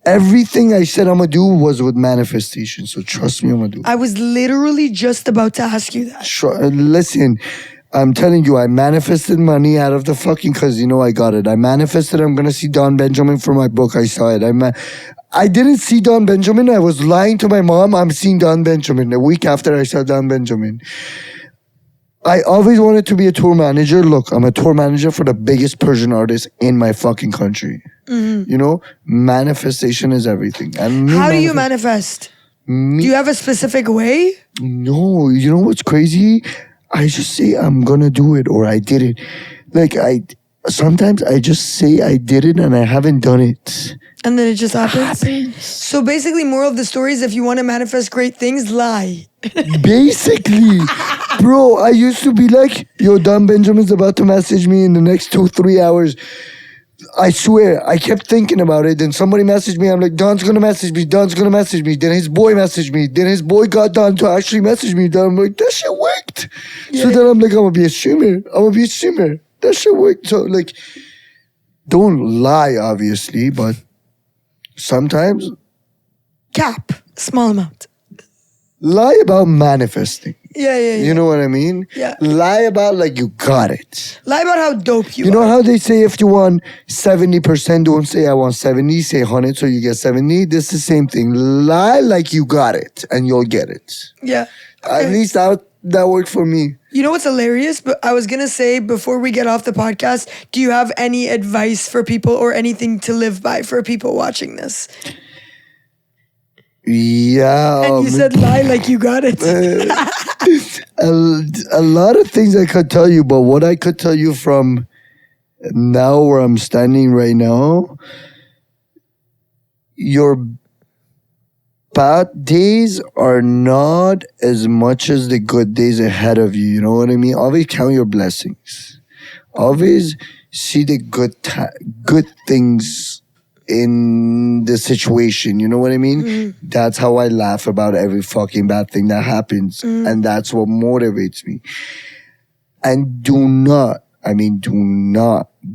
Everything I said I'm gonna do was with manifestation. So trust me, I'm gonna do it. I was literally just about to ask you that. Listen, I'm telling you, I manifested money out of the fucking, cause you know I got it. I manifested I'm gonna see Don Benjamin for my book. I saw it. I didn't see Don Benjamin. I was lying to my mom. I'm seeing Don Benjamin a week after I saw Don Benjamin. I always wanted to be a tour manager. Look, I'm a tour manager for the biggest Persian artist in my fucking country. You know, manifestation is everything. And How do you manifest? Do you have a specific way? No, you know what's crazy? I just say I'm gonna do it or I did it. Like sometimes I just say I did it and I haven't done it. And then it just happens? So basically, moral of the story is if you want to manifest great things, lie. Basically. Bro, I used to be like, yo, Don Benjamin's about to message me in the next 2-3 hours. I swear, I kept thinking about it. Then somebody messaged me. I'm like, Don's gonna message me. Don's gonna message me. Then his boy messaged me. Then his boy got Don to actually message me. Then I'm like, that shit worked. Yeah. So then I'm like, I'm gonna be a streamer. That shit worked. So like, don't lie, obviously, but sometimes Cap. Small amount. lie about manifesting. Yeah. You know what I mean? Yeah. Lie about like you got it. Lie about how dope you You are. know how they say if you want 70%, don't say I want 70, say 100 so you get 70. This is the same thing. Lie like you got it and you'll get it. Yeah. At least that worked for me. You know what's hilarious? But I was gonna say before we get off the podcast, do you have any advice for people or anything to live by for people watching this? Yeah. And you said lie like you got it. A lot of things I could tell you, but what I could tell you from now where I'm standing right now, your bad days are not as much as the good days ahead of you. You know what I mean? Always count your blessings. Always see the good things in the situation. You know what I mean? That's how I laugh about every fucking bad thing that happens. And that's what motivates me. And do not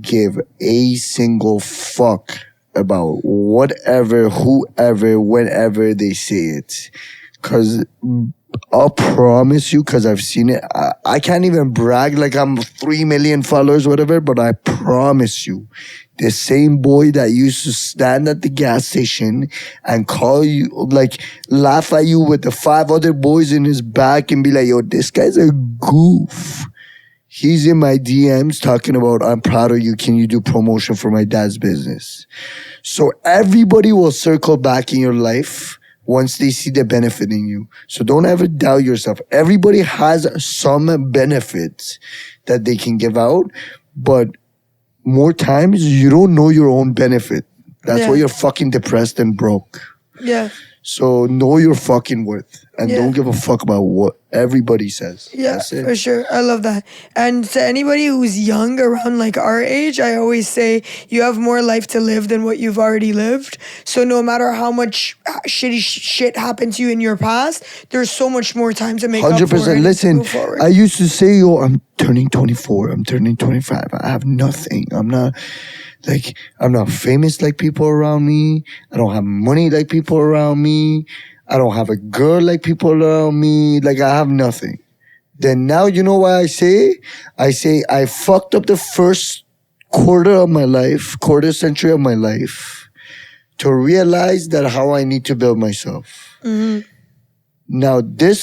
give a single fuck about whatever, whoever, whenever they say it. Because I'll promise you, because I've seen it. I can't even brag like I'm 3 million followers, whatever, but I promise you, the same boy that used to stand at the gas station and call you, like, laugh at you with the 5 other boys in his back and be like, yo, this guy's a goof. He's in my DMs talking about, I'm proud of you. Can you do promotion for my dad's business? So everybody will circle back in your life once they see the benefit in you. So don't ever doubt yourself. Everybody has some benefits that they can give out, but more times you don't know your own benefit. That's why you're fucking depressed and broke. Yeah. So know your fucking worth and don't give a fuck about what everybody says. Yeah, That's it. for sure. I love that. And to anybody who's young, around like our age, I always say you have more life to live than what you've already lived. So no matter how much shitty shit happened to you in your past, there's so much more time to make 100%. Up for it. 100%. Listen, move forward. I used to say, yo, I'm turning 24. I'm turning 25. I have nothing. I'm not famous like people around me. I don't have money like people around me. I don't have a girl like people around me. Like, I have nothing. Then now, you know what I say? I say I fucked up the first quarter century of my life to realize that how I need to build myself. Mm-hmm. Now, this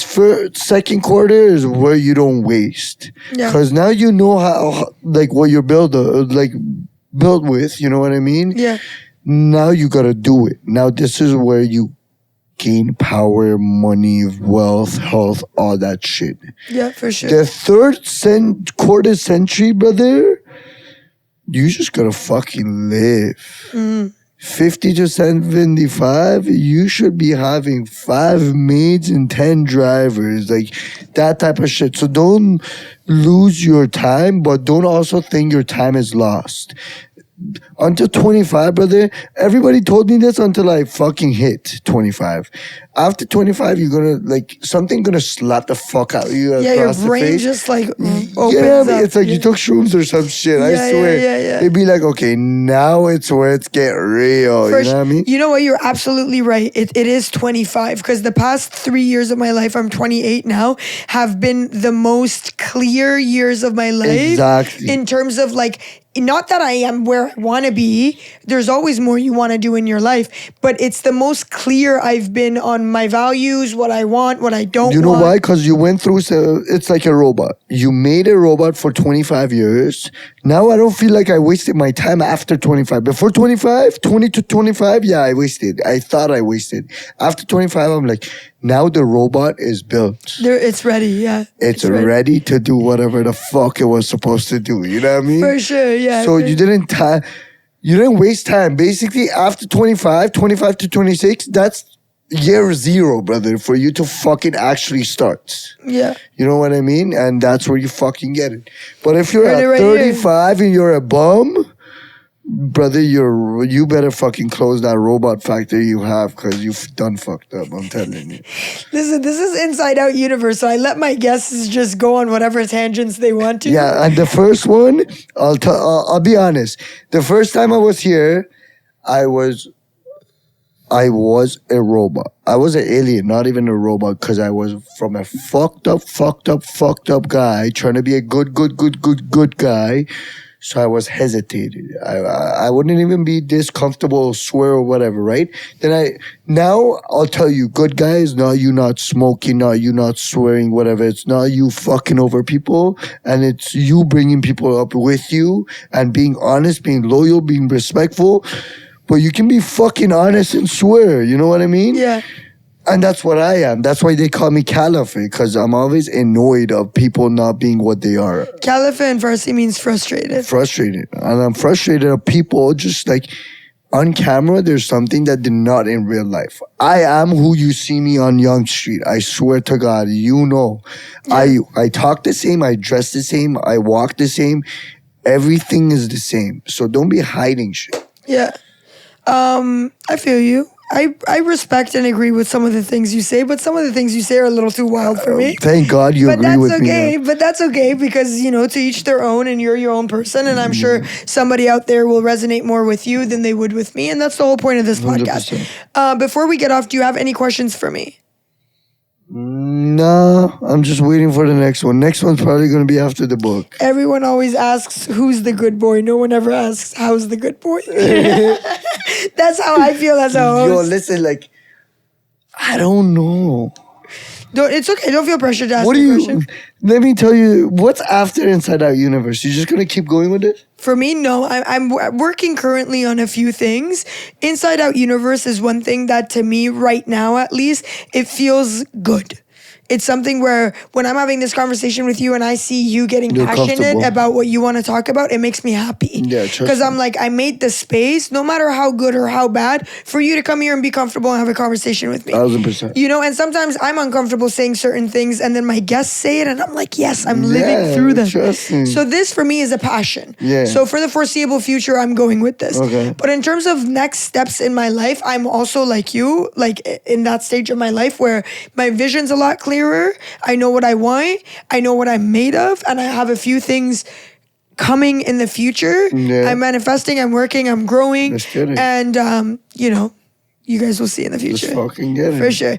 second quarter is where you don't waste. Because now you know how, like, what you're built with, you know what I mean? Yeah. Now you gotta do it. Now this is where you gain power, money, wealth, health, all that shit. Yeah, for sure. The third quarter century, brother, you just gotta fucking live. 50 to 75, you should be having 5 maids and 10 drivers, like that type of shit. So don't lose your time, but don't also think your time is lost. Until 25, brother, everybody told me this until I fucking hit 25. After 25, you're gonna, like, something gonna slap the fuck out of you. Yeah, your brain just like opens up. It's like you took shrooms or some shit. I swear. Yeah. It'd be like, okay, now it's where it's getting real. You know what I mean? You know what? You're absolutely right. It is 25 because the past 3 years of my life, I'm 28 now, have been the most clear years of my life. Exactly. In terms of like, not that I am where I want to be. There's always more you want to do in your life, but it's the most clear I've been on my values, what I want, what I don't want. You know why? Because you went through, it's like a robot. You made a robot for 25 years. Now I don't feel like I wasted my time after 25. Before 25, 20 to 25, yeah, I wasted. I thought I wasted. After 25, I'm like, now the robot is built. It's ready, yeah. It's ready to do whatever the fuck it was supposed to do. You know what I mean? For sure, yeah. So you didn't waste time. Basically, after 25 to 26, that's year 0, brother, for you to fucking actually start. Yeah. You know what I mean? And that's where you fucking get it. But if you're at right 35 and you're a bum, brother, you better fucking close that robot factory you have because you've done fucked up. I'm telling you. Listen, this is Insideout Universe, so I let my guests just go on whatever tangents they want to. Yeah, and the first one, I'll be honest. The first time I was here, I was a robot. I was an alien, not even a robot, because I was from a fucked up guy trying to be a good guy. So I was hesitated. I wouldn't even be this comfortable, swear or whatever, right? Now I'll tell you, good guy is not you not smoking, not you not swearing, whatever. It's not you fucking over people, and it's you bringing people up with you and being honest, being loyal, being respectful. But you can be fucking honest and swear, you know what I mean? Yeah. And that's what I am. That's why they call me Kalafe, because I'm always annoyed of people not being what they are. Kalafe in Farsi means frustrated. Frustrated. And I'm frustrated of people just like on camera, there's something that they're not in real life. I am who you see me on Young Street. I swear to God, you know. Yeah. I talk the same, I dress the same, I walk the same. Everything is the same. So don't be hiding shit. Yeah. I feel you. I respect and agree with some of the things you say, but some of the things you say are a little too wild for me. Thank God you But agree that's with okay. me. But that's okay because, you know, to each their own and you're your own person. And I'm sure somebody out there will resonate more with you than they would with me. And that's the whole point of this podcast. 100%. Before we get off, do you have any questions for me? Nah, I'm just waiting for the next one. Next one's probably going to be after the book. Everyone always asks, who's the good boy? No one ever asks, how's the good boy? That's how I feel as a host. Yo, listen, like, I don't know. It's okay. Don't feel pressured to ask What do the you, question. let me tell you, what's after Inside Out Universe? You just going to keep going with it? For me, no. I'm working currently on a few things. Inside Out Universe is one thing that, to me, right now at least, it feels good. It's something where when I'm having this conversation with you and I see you getting You're passionate comfortable. about what you want to talk about, it makes me happy. Yeah, trust Because me. I'm like, I made the space, no matter how good or how bad, for you to come here and be comfortable and have a conversation with me. 1,000%. You know, and sometimes I'm uncomfortable saying certain things and then my guests say it and I'm like, yes, I'm living through them. Trust me. So this for me is a passion. Yeah. So for the foreseeable future, I'm going with this. Okay. But in terms of next steps in my life, I'm also like you, like in that stage of my life where my vision's a lot clearer. I know what I want. I know what I'm made of. And I have a few things coming in the future. Yeah. I'm manifesting, I'm working, I'm growing. Let's get it. And, you know, you guys will see in the future. Let's fucking get it. For sure.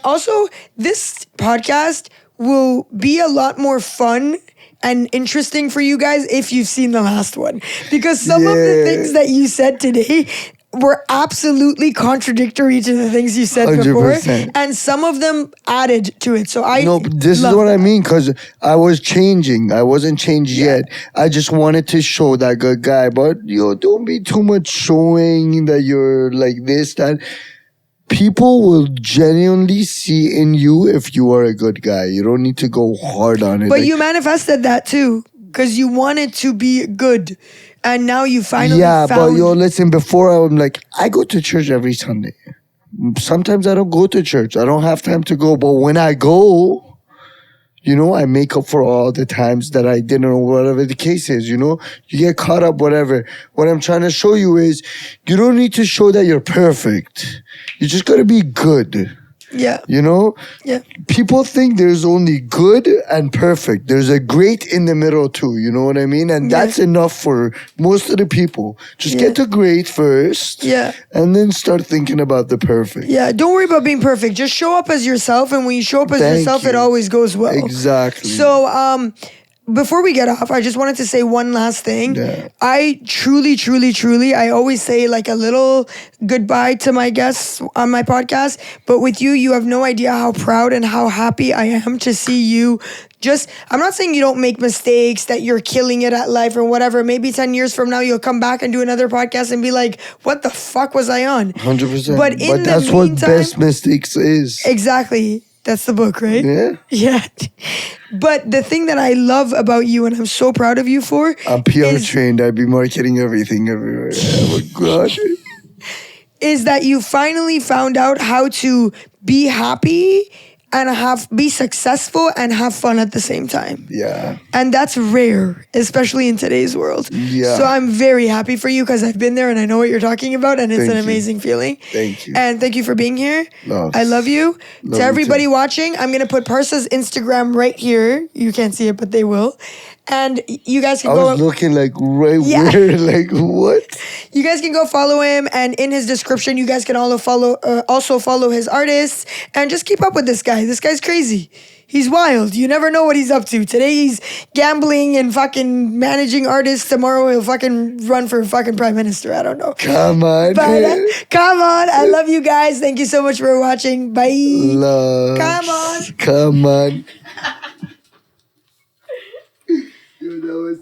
Also, this podcast will be a lot more fun and interesting for you guys if you've seen the last one. Because some of the Yeah. things that you said today were absolutely contradictory to the things you said before. 100%. And some of them added to it. So I No, but this is love what I that. mean, because I was changing. I wasn't changed yet. I just wanted to show that good guy. But, yo, don't be too much showing that you're like this, that. People will genuinely see in you if you are a good guy. You don't need to go hard on it. But Like, you manifested that too. Because you wanted to be good. And now you finally yeah, found... but yo, listen, before I'm like, I go to church every Sunday. Sometimes I don't go to church. I don't have time to go. But when I go, you know, I make up for all the times that I didn't or whatever the case is, you know? You get caught up, whatever. What I'm trying to show you is you don't need to show that you're perfect. You just got to be good. Yeah. You know? Yeah. People think there's only good and perfect. There's a great in the middle too. You know what I mean? And Yeah. that's enough for most of the people. Just Yeah. get to great first. Yeah. And then start thinking about the perfect. Yeah, don't worry about being perfect. Just show up as yourself, and when you show up as Thank yourself, it you. always goes well. Exactly. So, before we get off, I just wanted to say one last thing. Yeah. I truly, I always say like a little goodbye to my guests on my podcast. But with you, you have no idea how proud and how happy I am to see you. I'm not saying you don't make mistakes, that you're killing it at life or whatever. Maybe 10 years from now, you'll come back and do another podcast and be like, what the fuck was I on? 100%. But in the that's what meantime- best mistakes is. Exactly. That's the book, right? Yeah. Yeah. But the thing that I love about you and I'm so proud of you for I'm PR is, trained. I'd be marketing everything everywhere. Oh my God. is that you finally found out how to be happy and be successful and have fun at the same time. Yeah. And that's rare, especially in today's world. Yeah. So I'm very happy for you because I've been there and I know what you're talking about and it's Thank an you. amazing feeling. Thank you. And thank you for being here. Love. I love you. Love To you everybody too. watching, I'm going to put Parsa's Instagram right here. You can't see it, but they will. And you guys can I go... was looking like right Yeah. weird. Like, what? You guys can go follow him, and in his description, you guys can also follow his artists, and just keep up with this guy. This guy's crazy. He's wild. You never know what he's up to. Today he's gambling and fucking managing artists. Tomorrow he'll fucking run for fucking prime minister. I don't know. Come on. But come on, I love you guys. Thank you so much for watching. Bye. Love. Come on. Come on. Dude, that was...